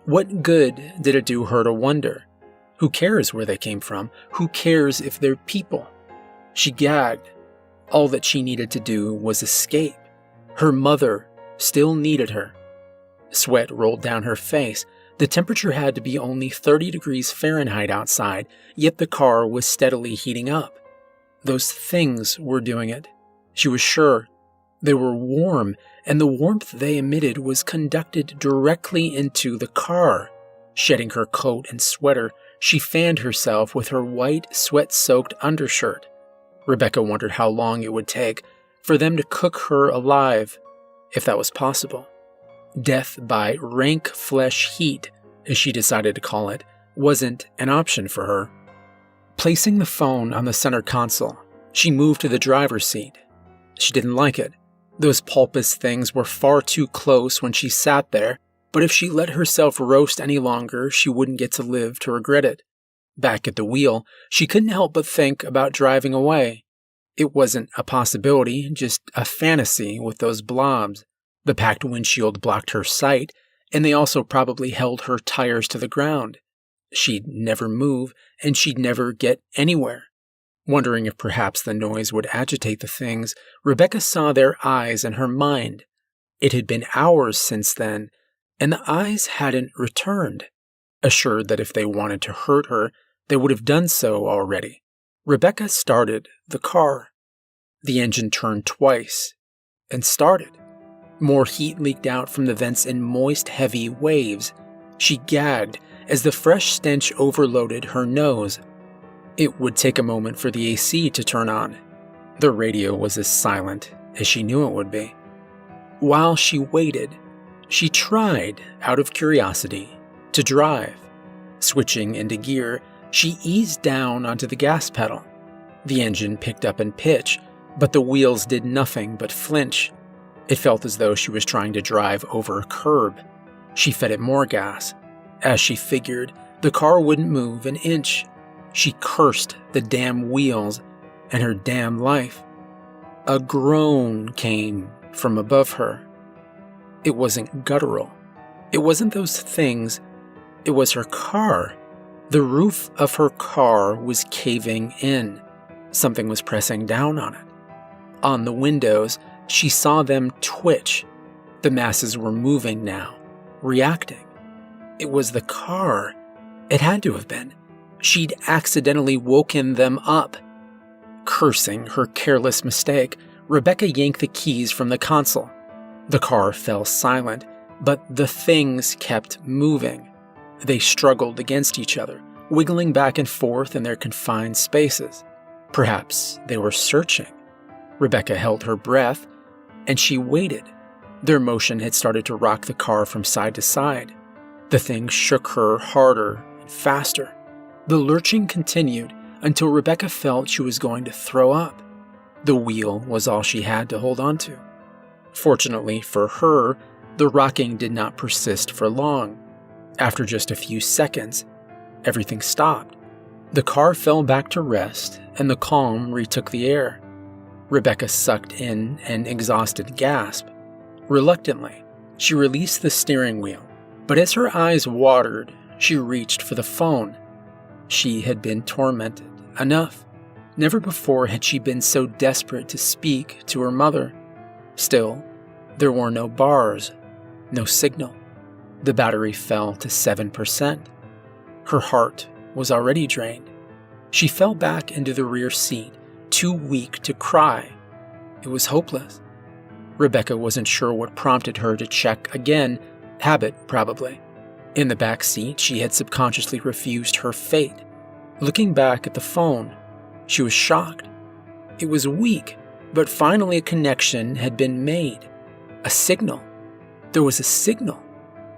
What good did it do her to wonder? Who cares where they came from? Who cares if they're people? She gagged. All that she needed to do was escape. Her mother still needed her. Sweat rolled down her face. The temperature had to be only 30 degrees Fahrenheit outside, yet the car was steadily heating up. Those things were doing it. She was sure. They were warm, and the warmth they emitted was conducted directly into the car. Shedding her coat and sweater, she fanned herself with her white, sweat-soaked undershirt. Rebecca wondered how long it would take for them to cook her alive, if that was possible. Death by rank flesh heat, as she decided to call it, wasn't an option for her. Placing the phone on the center console, she moved to the driver's seat. She didn't like it. Those pulpous things were far too close when she sat there, but if she let herself roast any longer, she wouldn't get to live to regret it. Back at the wheel, she couldn't help but think about driving away. It wasn't a possibility, just a fantasy with those blobs. The packed windshield blocked her sight, and they also probably held her tires to the ground. She'd never move, and she'd never get anywhere. Wondering if perhaps the noise would agitate the things, Rebecca saw their eyes in her mind. It had been hours since then, and the eyes hadn't returned. Assured that if they wanted to hurt her, they would have done so already. Rebecca started the car. The engine turned twice and started. More heat leaked out from the vents in moist, heavy waves. She gagged as the fresh stench overloaded her nose. It would take a moment for the AC to turn on. The radio was as silent as she knew it would be. While she waited, she tried, out of curiosity, to drive. Switching into gear, she eased down onto the gas pedal. The engine picked up in pitch, but the wheels did nothing but flinch. It felt as though she was trying to drive over a curb. She fed it more gas. As she figured, the car wouldn't move an inch. She cursed the damn wheels and her damn life. A groan came from above her. It wasn't guttural. It wasn't those things. It was her car. The roof of her car was caving in. Something was pressing down on it. On the windows, she saw them twitch. The masses were moving now, reacting. It was the car. It had to have been. She'd accidentally woken them up. Cursing her careless mistake, Rebecca yanked the keys from the console. The car fell silent, but the things kept moving. They struggled against each other, wiggling back and forth in their confined spaces. Perhaps they were searching. Rebecca held her breath, and she waited. Their motion had started to rock the car from side to side. The thing shook her harder and faster. The lurching continued until Rebecca felt she was going to throw up. The wheel was all she had to hold on to. Fortunately for her, the rocking did not persist for long. After just a few seconds, everything stopped. The car fell back to rest, and the calm retook the air. Rebecca sucked in an exhausted gasp. Reluctantly, she released the steering wheel, but as her eyes watered, she reached for the phone. She had been tormented enough. Never before had she been so desperate to speak to her mother. Still, there were no bars, no signal. The battery fell to 7%. Her heart was already drained. She fell back into the rear seat, too weak to cry. It was hopeless. Rebecca wasn't sure what prompted her to check again. Habit, probably. In the back seat, she had subconsciously refused her fate. Looking back at the phone, she was shocked. It was weak, but finally a connection had been made. A signal. There was a signal.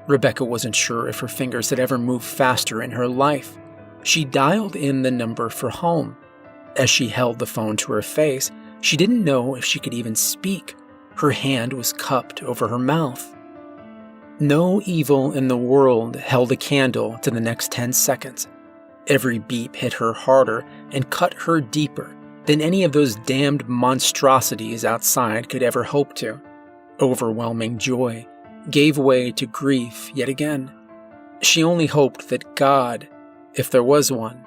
Rebecca wasn't sure if her fingers had ever moved faster in her life. She dialed in the number for home. As she held the phone to her face, she didn't know if she could even speak. Her hand was cupped over her mouth. No evil in the world held a candle to the next 10 seconds. Every beep hit her harder and cut her deeper than any of those damned monstrosities outside could ever hope to. Overwhelming joy gave way to grief yet again. She only hoped that God, if there was one,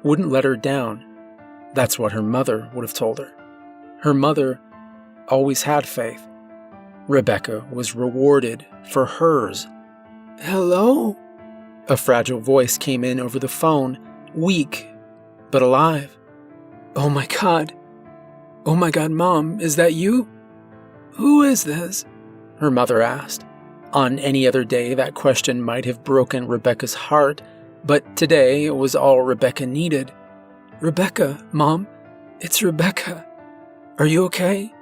wouldn't let her down. That's what her mother would have told her. Her mother always had faith. Rebecca was rewarded for hers. "Hello?" A fragile voice came in over the phone, weak but alive. Oh my God. Oh my God, Mom, is that you? Who is this? Her mother asked. On any other day, that question might have broken Rebecca's heart, but today it was all Rebecca needed. Rebecca, Mom, it's Rebecca. Are you okay?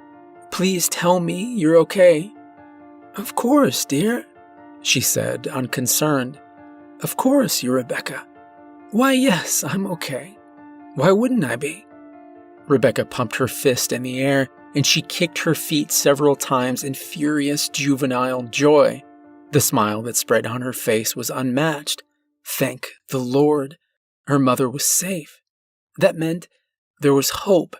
Please tell me you're okay. Of course, dear, she said, unconcerned. Of course you're Rebecca. Why, yes, I'm okay. Why wouldn't I be? Rebecca pumped her fist in the air, and she kicked her feet several times in furious juvenile joy. The smile that spread on her face was unmatched. Thank the Lord. Her mother was safe. That meant there was hope.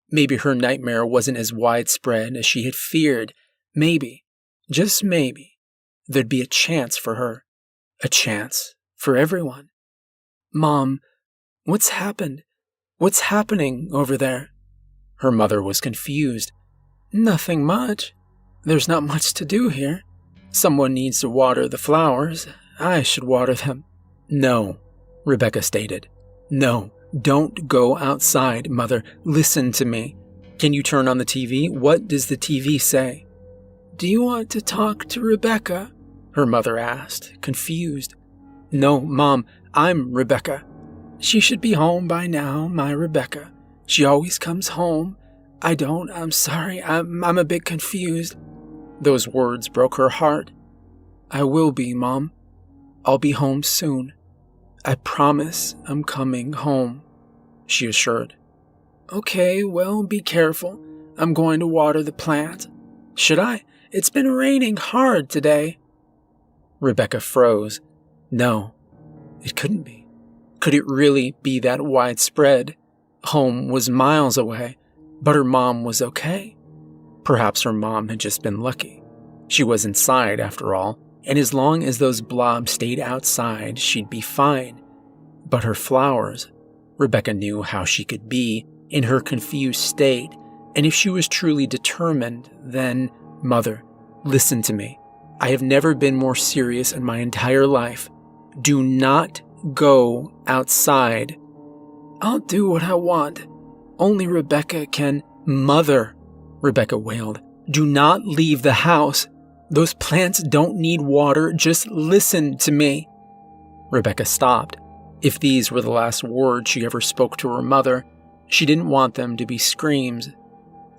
Maybe her nightmare wasn't as widespread as she had feared. Maybe, just maybe, there'd be a chance for her. A chance for everyone. Mom, what's happened? What's happening over there? Her mother was confused. Nothing much. There's not much to do here. Someone needs to water the flowers. I should water them. No, Rebecca stated. No, don't go outside, Mother. Listen to me. Can you turn on the TV? What does the TV say? Do you want to talk to Rebecca? Her mother asked, confused. No, Mom, I'm Rebecca. She should be home by now, my Rebecca. She always comes home. I'm sorry, I'm a bit confused. Those words broke her heart. I will be, Mom. I'll be home soon. I promise I'm coming home, she assured. Okay, well, be careful. I'm going to water the plant. Should I? It's been raining hard today. Rebecca froze. No, it couldn't be. Could it really be that widespread? Home was miles away, but her mom was okay. Perhaps her mom had just been lucky. She was inside, after all, and as long as those blobs stayed outside, she'd be fine. But her flowers, Rebecca knew how she could be in her confused state, and if she was truly determined, then, Mother, listen to me. I have never been more serious in my entire life. Do not go outside. I'll do what I want. Only Rebecca can. Mother, Rebecca wailed, do not leave the house. Those plants don't need water. Just listen to me. Rebecca stopped. If these were the last words she ever spoke to her mother, she didn't want them to be screams.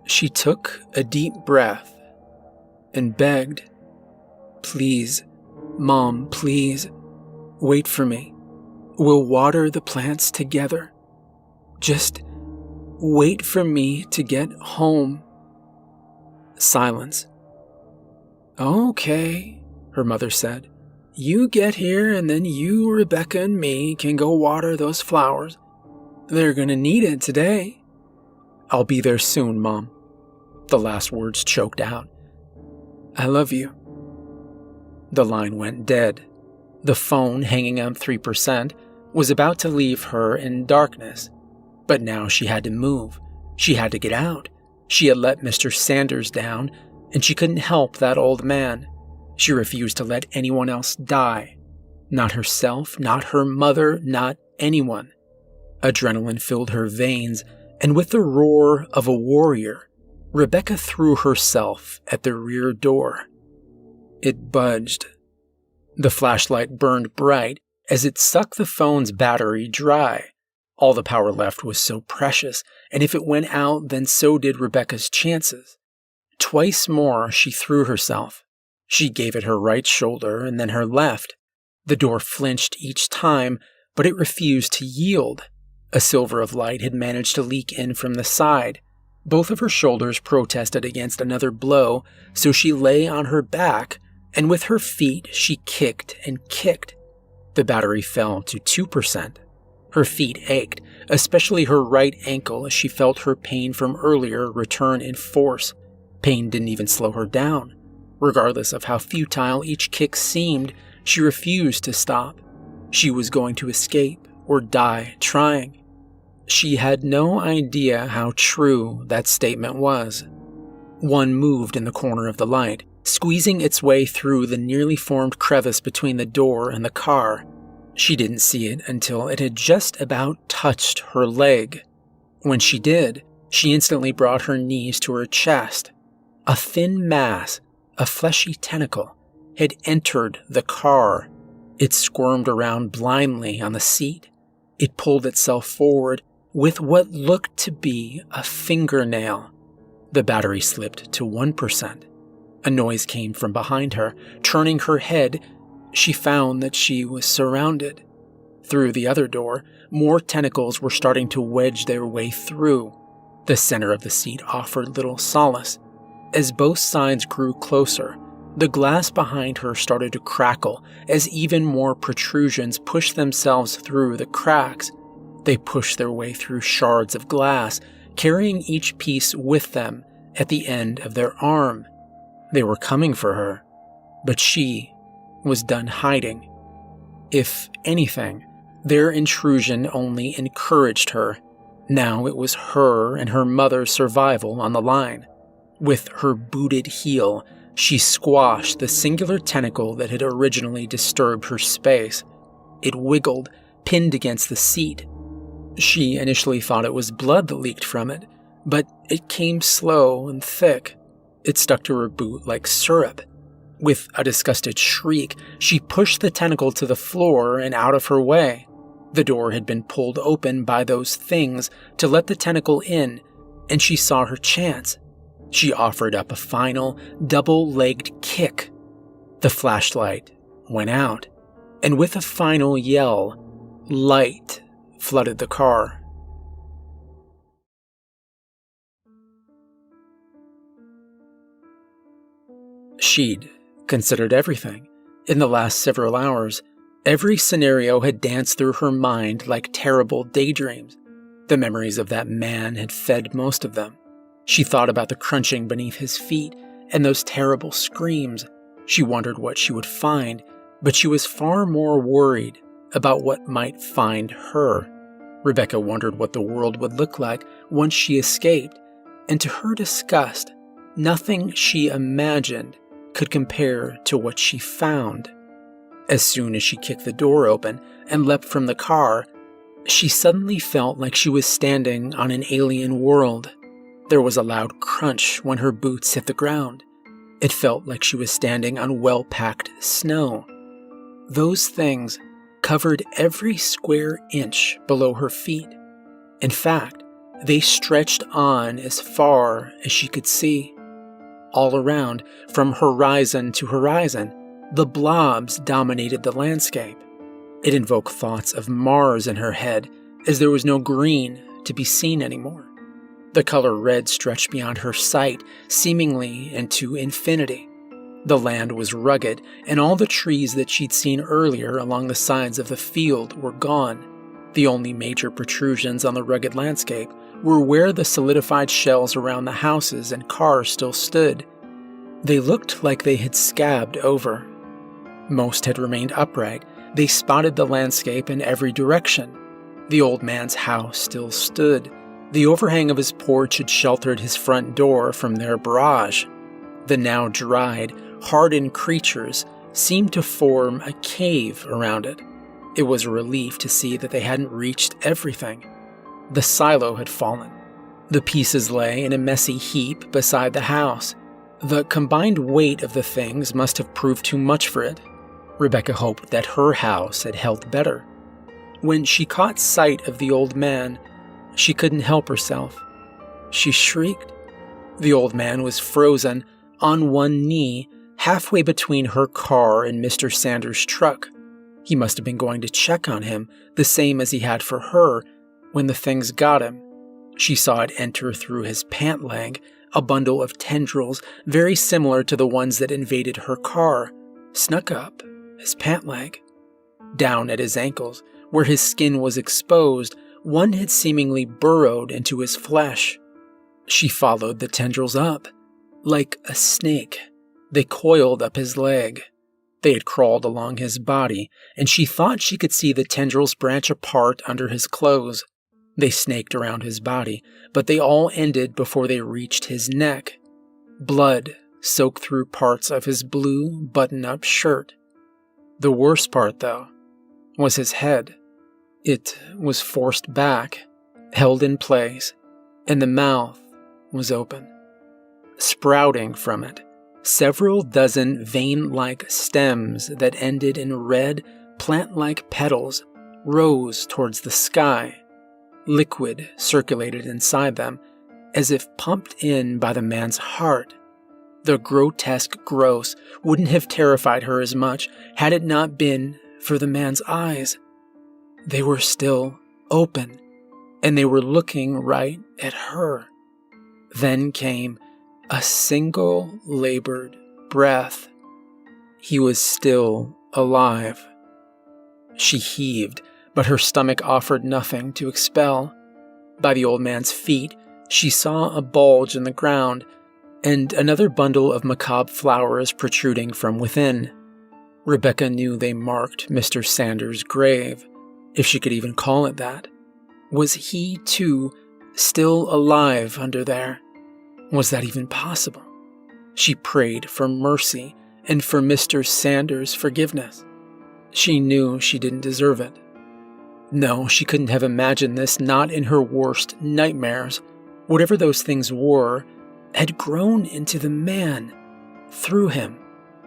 She took a deep breath and begged, Please, Mom, please, wait for me. We'll water the plants together. Just wait for me to get home. Silence. Okay, her mother said. You get here and then you, Rebecca, and me can go water those flowers. They're gonna need it today. I'll be there soon, Mom. The last words choked out. I love you. The line went dead. The phone, hanging on 3%, was about to leave her in darkness. But now she had to move. She had to get out. She had let Mr. Sanders down, and she couldn't help that old man. She refused to let anyone else die. Not herself, not her mother, not anyone. Adrenaline filled her veins, and with the roar of a warrior, Rebecca threw herself at the rear door. It budged. The flashlight burned bright as it sucked the phone's battery dry. All the power left was so precious, and if it went out, then so did Rebecca's chances. Twice more she threw herself. She gave it her right shoulder and then her left. The door flinched each time, but it refused to yield. A silver of light had managed to leak in from the side. Both of her shoulders protested against another blow, so she lay on her back, and with her feet she kicked and kicked. The battery fell to 2%. Her feet ached, especially her right ankle as she felt her pain from earlier return in force. Pain didn't even slow her down. Regardless of how futile each kick seemed, she refused to stop. She was going to escape or die trying. She had no idea how true that statement was. One moved in the corner of the light, squeezing its way through the nearly formed crevice between the door and the car. She didn't see it until it had just about touched her leg. When she did, she instantly brought her knees to her chest. A thin mass, a fleshy tentacle, had entered the car. It squirmed around blindly on the seat. It pulled itself forward with what looked to be a fingernail. The battery slipped to 1%. A noise came from behind her. Turning her head, she found that she was surrounded. Through the other door, more tentacles were starting to wedge their way through. The center of the seat offered little solace. As both sides grew closer, the glass behind her started to crackle as even more protrusions pushed themselves through the cracks. They pushed their way through shards of glass, carrying each piece with them at the end of their arm. They were coming for her, but she was done hiding. If anything, their intrusion only encouraged her. Now it was her and her mother's survival on the line. With her booted heel, she squashed the singular tentacle that had originally disturbed her space. It wiggled, pinned against the seat. She initially thought it was blood that leaked from it, but it came slow and thick. It stuck to her boot like syrup. With a disgusted shriek, she pushed the tentacle to the floor and out of her way. The door had been pulled open by those things to let the tentacle in, and she saw her chance. She offered up a final, double-legged kick. The flashlight went out, and with a final yell, light flooded the car. She'd considered everything. In the last several hours, every scenario had danced through her mind like terrible daydreams. The memories of that man had fed most of them. She thought about the crunching beneath his feet and those terrible screams. She wondered what she would find, but she was far more worried about what might find her. Rebecca wondered what the world would look like once she escaped, and to her disgust, nothing she imagined could compare to what she found. As soon as she kicked the door open and leapt from the car, she suddenly felt like she was standing on an alien world. There was a loud crunch when her boots hit the ground. It felt like she was standing on well-packed snow. Those things covered every square inch below her feet. In fact, they stretched on as far as she could see. All around, from horizon to horizon, the blobs dominated the landscape. It invoked thoughts of Mars in her head, as there was no green to be seen anymore. The color red stretched beyond her sight, seemingly into infinity. The land was rugged, and all the trees that she'd seen earlier along the sides of the field were gone. The only major protrusions on the rugged landscape were where the solidified shells around the houses and cars still stood. They looked like they had scabbed over. Most had remained upright. They spotted the landscape in every direction. The old man's house still stood. The overhang of his porch had sheltered his front door from their barrage. The now dried, hardened creatures seemed to form a cave around it. It was a relief to see that they hadn't reached everything. The silo had fallen. The pieces lay in a messy heap beside the house. The combined weight of the things must have proved too much for it. Rebecca hoped that her house had held better. When she caught sight of the old man, she couldn't help herself. She shrieked. The old man was frozen, on one knee, halfway between her car and Mr. Sanders' truck. He must have been going to check on him, the same as he had for her, when the things got him. She saw it enter through his pant leg, a bundle of tendrils very similar to the ones that invaded her car, snuck up his pant leg. Down at his ankles, where his skin was exposed, one had seemingly burrowed into his flesh. She followed the tendrils up. Like a snake, they coiled up his leg. They had crawled along his body, and she thought she could see the tendrils branch apart under his clothes. They snaked around his body, but they all ended before they reached his neck. Blood soaked through parts of his blue button-up shirt. The worst part, though, was his head. It was forced back, held in place, and the mouth was open. Sprouting from it, several dozen vein-like stems that ended in red, plant-like petals rose towards the sky. Liquid circulated inside them, as if pumped in by the man's heart. The grotesque growth wouldn't have terrified her as much had it not been for the man's eyes. They were still open, and they were looking right at her. Then came a single labored breath. He was still alive. She heaved, but her stomach offered nothing to expel. By the old man's feet, she saw a bulge in the ground, and another bundle of macabre flowers protruding from within. Rebecca knew they marked Mr. Sanders' grave, if she could even call it that. Was he, too, still alive under there? Was that even possible? She prayed for mercy and for Mr. Sanders' forgiveness. She knew she didn't deserve it. No, she couldn't have imagined this, not in her worst nightmares. Whatever those things were, had grown into the man, through him.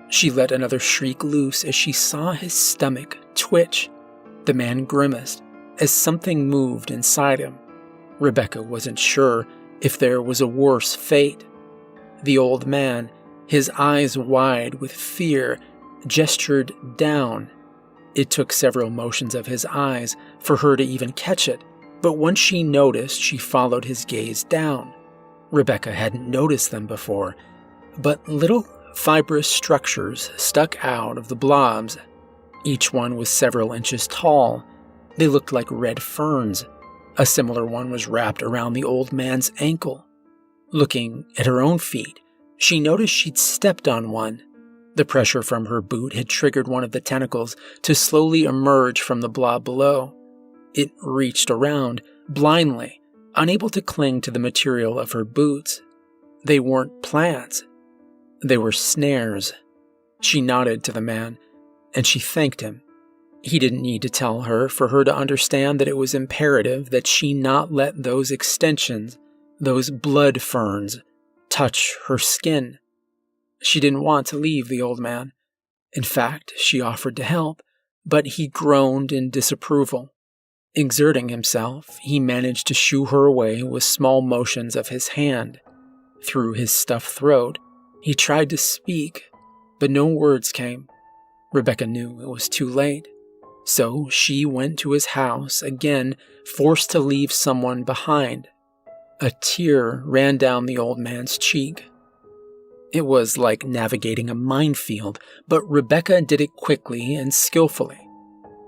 She let another shriek loose as she saw his stomach twitch. The man grimaced as something moved inside him. Rebecca wasn't sure if there was a worse fate. The old man, his eyes wide with fear, gestured down. It took several motions of his eyes for her to even catch it, but once she noticed, she followed his gaze down. Rebecca hadn't noticed them before, but little fibrous structures stuck out of the blobs. Each one was several inches tall. They looked like red ferns. A similar one was wrapped around the old man's ankle. Looking at her own feet, she noticed she'd stepped on one. The pressure from her boot had triggered one of the tentacles to slowly emerge from the blob below. It reached around, blindly, unable to cling to the material of her boots. They weren't plants. They were snares. She nodded to the man, and she thanked him. He didn't need to tell her for her to understand that it was imperative that she not let those extensions, those blood ferns, touch her skin. She didn't want to leave the old man. In fact, she offered to help, but he groaned in disapproval. Exerting himself, he managed to shoo her away with small motions of his hand. Through his stuffed throat, he tried to speak, but no words came. Rebecca knew it was too late. So she went to his house, again forced to leave someone behind. A tear ran down the old man's cheek. It was like navigating a minefield, but Rebecca did it quickly and skillfully.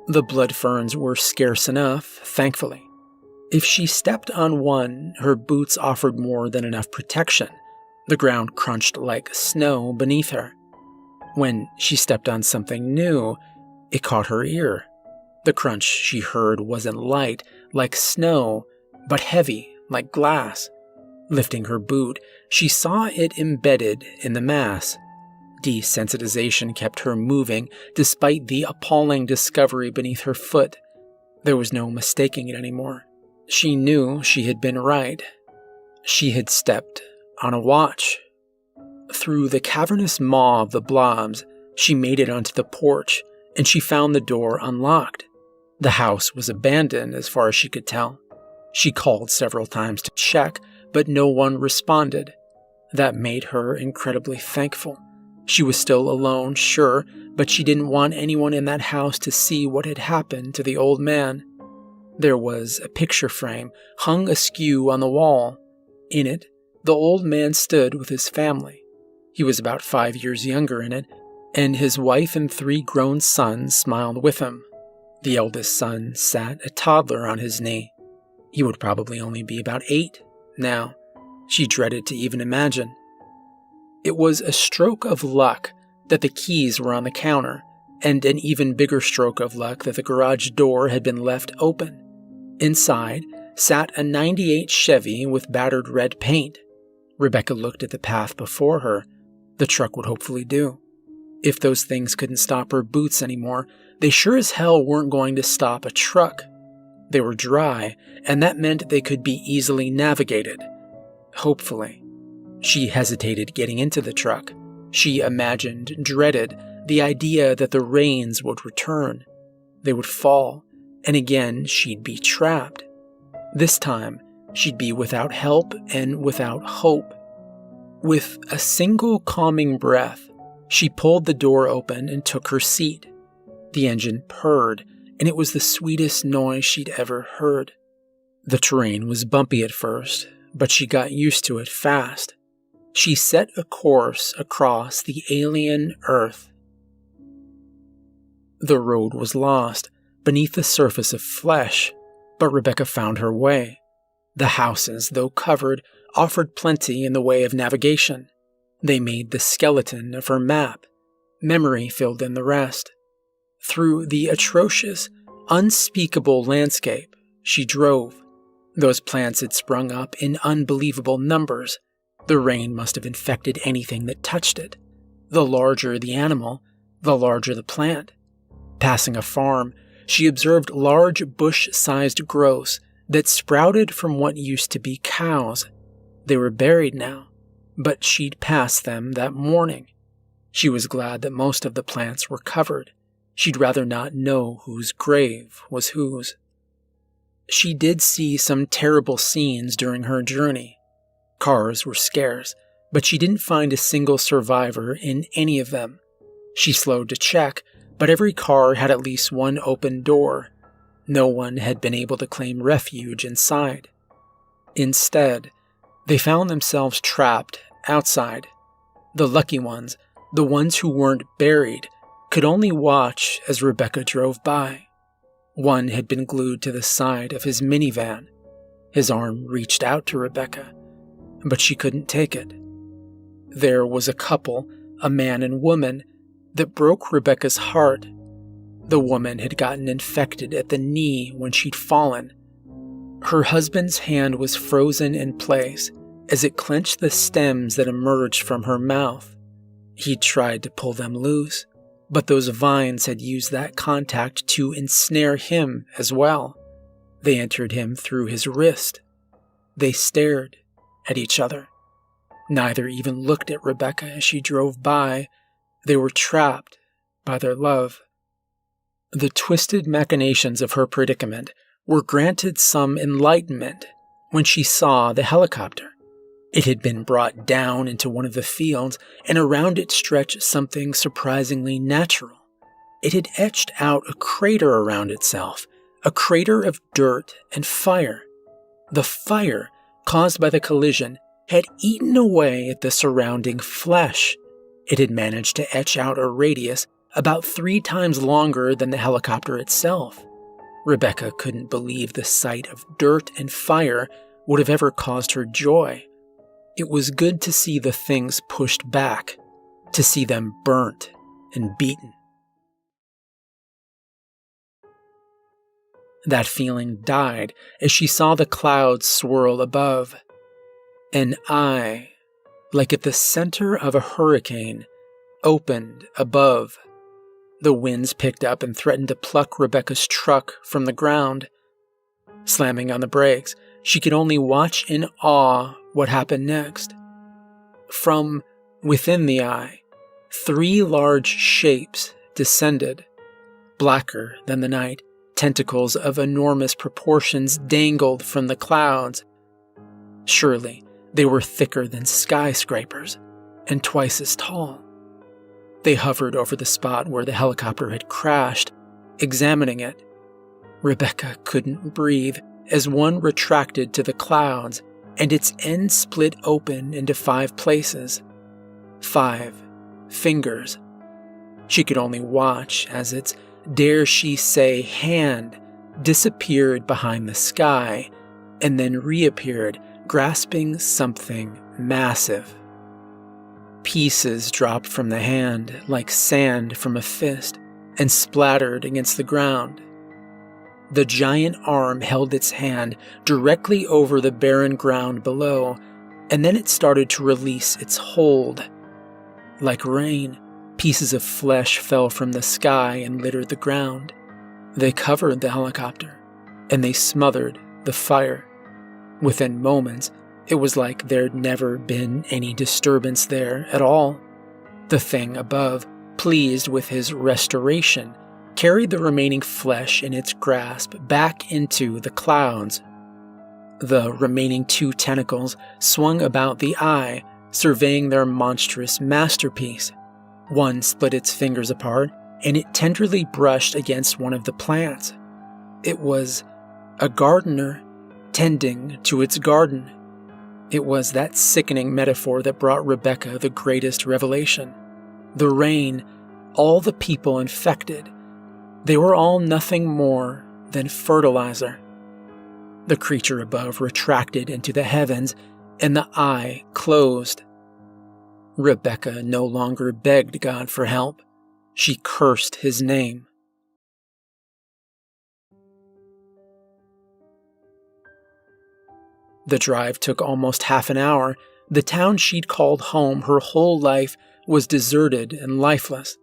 The blood ferns were scarce enough, thankfully. If she stepped on one, her boots offered more than enough protection. The ground crunched like snow beneath her. When she stepped on something new, it caught her ear. The crunch she heard wasn't light, like snow, but heavy, like glass. Lifting her boot, she saw it embedded in the mass. Desensitization kept her moving, despite the appalling discovery beneath her foot. There was no mistaking it anymore. She knew she had been right. She had stepped on a watch. Through the cavernous maw of the blobs, she made it onto the porch, and she found the door unlocked. The house was abandoned as far as she could tell. She called several times to check, but no one responded. That made her incredibly thankful. She was still alone, sure, but she didn't want anyone in that house to see what had happened to the old man. There was a picture frame hung askew on the wall. In it, the old man stood with his family. He was about 5 years younger in it, and his wife and 3 grown sons smiled with him. The eldest son sat a toddler on his knee. He would probably only be about 8 now. She dreaded to even imagine. It was a stroke of luck that the keys were on the counter, and an even bigger stroke of luck that the garage door had been left open. Inside sat a '98 Chevy with battered red paint. Rebecca looked at the path before her. The truck would hopefully do. If those things couldn't stop her boots anymore, they sure as hell weren't going to stop a truck. They were dry, and that meant they could be easily navigated. Hopefully. She hesitated getting into the truck. She imagined, dreaded, the idea that the rains would return. They would fall, and again she'd be trapped. This time, she'd be without help and without hope. With a single calming breath, she pulled the door open and took her seat. The engine purred, and it was the sweetest noise she'd ever heard. The terrain was bumpy at first, but she got used to it fast. She set a course across the alien Earth. The road was lost beneath the surface of flesh, but Rebecca found her way. The houses, though covered, offered plenty in the way of navigation. They made the skeleton of her map. Memory filled in the rest. Through the atrocious, unspeakable landscape, she drove. Those plants had sprung up in unbelievable numbers. The rain must have infected anything that touched it. The larger the animal, the larger the plant. Passing a farm, she observed large bush-sized growths that sprouted from what used to be cows. They were buried now, but she'd passed them that morning. She was glad that most of the plants were covered. She'd rather not know whose grave was whose. She did see some terrible scenes during her journey. Cars were scarce, but she didn't find a single survivor in any of them. She slowed to check, but every car had at least one open door. No one had been able to claim refuge inside. Instead, they found themselves trapped outside. The lucky ones, the ones who weren't buried, could only watch as Rebecca drove by. One had been glued to the side of his minivan. His arm reached out to Rebecca, but she couldn't take it. There was a couple, a man and woman, that broke Rebecca's heart. The woman had gotten infected at the knee when she'd fallen. Her husband's hand was frozen in place as it clenched the stems that emerged from her mouth. He'd tried to pull them loose, but those vines had used that contact to ensnare him as well. They entered him through his wrist. They stared at each other. Neither even looked at Rebecca as she drove by. They were trapped by their love. The twisted machinations of her predicament were granted some enlightenment when she saw the helicopter. It had been brought down into one of the fields, and around it stretched something surprisingly natural. It had etched out a crater around itself, a crater of dirt and fire. The fire, caused by the collision, had eaten away at the surrounding flesh. It had managed to etch out a radius about 3 times longer than the helicopter itself. Rebecca couldn't believe the sight of dirt and fire would have ever caused her joy. It was good to see the things pushed back, to see them burnt and beaten. That feeling died as she saw the clouds swirl above. An eye, like at the center of a hurricane, opened above. The winds picked up and threatened to pluck Rebecca's truck from the ground. Slamming on the brakes, she could only watch in awe what happened next. From within the eye, 3 large shapes descended. Blacker than the night, tentacles of enormous proportions dangled from the clouds. Surely, they were thicker than skyscrapers and twice as tall. They hovered over the spot where the helicopter had crashed, examining it. Rebecca couldn't breathe as one retracted to the clouds, and its end split open into 5 places. 5 fingers. She could only watch as its, dare she say, hand disappeared behind the sky and then reappeared, grasping something massive. Pieces dropped from the hand like sand from a fist and splattered against the ground. The giant arm held its hand directly over the barren ground below, and then it started to release its hold. Like rain, pieces of flesh fell from the sky and littered the ground. They covered the helicopter, and they smothered the fire. Within moments, it was like there'd never been any disturbance there at all. The thing above, pleased with his restoration, carried the remaining flesh in its grasp back into the clouds. The remaining 2 tentacles swung about the eye, surveying their monstrous masterpiece. One split its fingers apart, and it tenderly brushed against one of the plants. It was a gardener tending to its garden. It was that sickening metaphor that brought Rebecca the greatest revelation. The rain, all the people infected, they were all nothing more than fertilizer. The creature above retracted into the heavens, and the eye closed. Rebecca no longer begged God for help. She cursed his name. The drive took almost half an hour. The town she'd called home her whole life was deserted and lifeless.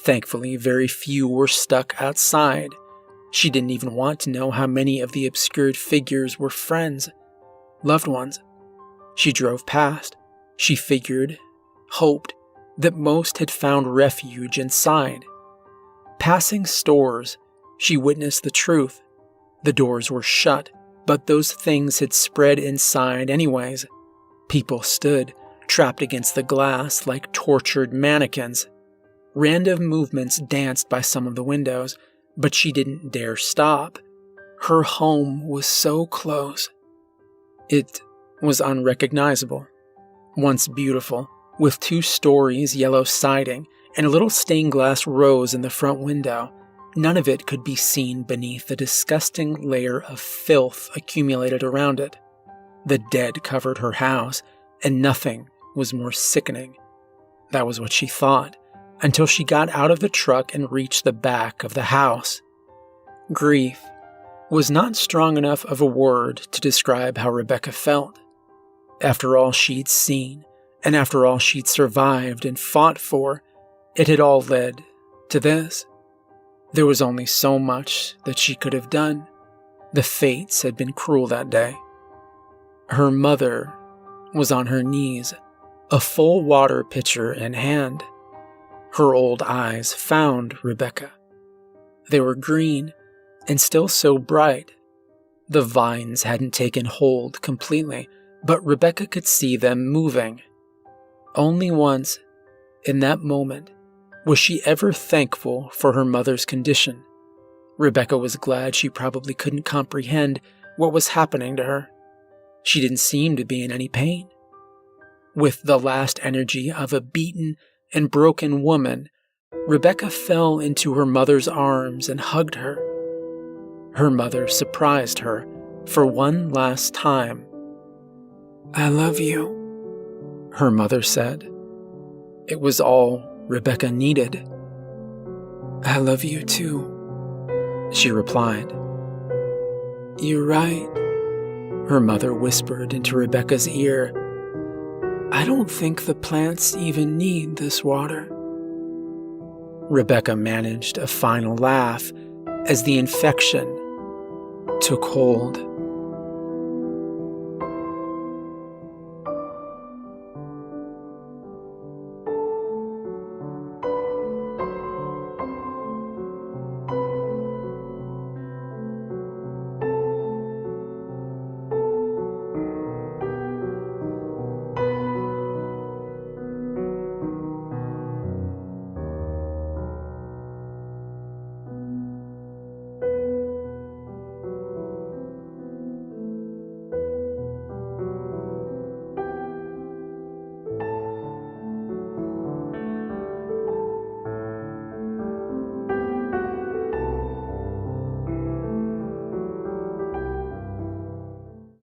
Thankfully, very few were stuck outside. She didn't even want to know how many of the obscured figures were friends, loved ones. She drove past. She figured, hoped, that most had found refuge inside. Passing stores, she witnessed the truth. The doors were shut, but those things had spread inside anyways. People stood, trapped against the glass like tortured mannequins. Random movements danced by some of the windows, but she didn't dare stop. Her home was so close. It was unrecognizable. Once beautiful, with 2 stories, yellow siding, and a little stained glass rose in the front window, none of it could be seen beneath the disgusting layer of filth accumulated around it. The dead covered her house, and nothing was more sickening. That was what she thought, until she got out of the truck and reached the back of the house. Grief was not strong enough of a word to describe how Rebecca felt. After all she'd seen, and after all she'd survived and fought for, it had all led to this. There was only so much that she could have done. The fates had been cruel that day. Her mother was on her knees, a full water pitcher in hand. Her old eyes found Rebecca. They were green and still so bright. The vines hadn't taken hold completely, but Rebecca could see them moving. Only once, in that moment, was she ever thankful for her mother's condition. Rebecca was glad she probably couldn't comprehend what was happening to her. She didn't seem to be in any pain. With the last energy of a beaten and broken woman, Rebecca fell into her mother's arms and hugged her. Her mother surprised her for one last time. "I love you," her mother said. It was all Rebecca needed. "I love you too," she replied. "You're right," her mother whispered into Rebecca's ear. "I don't think the plants even need this water." Rebecca managed a final laugh as the infection took hold.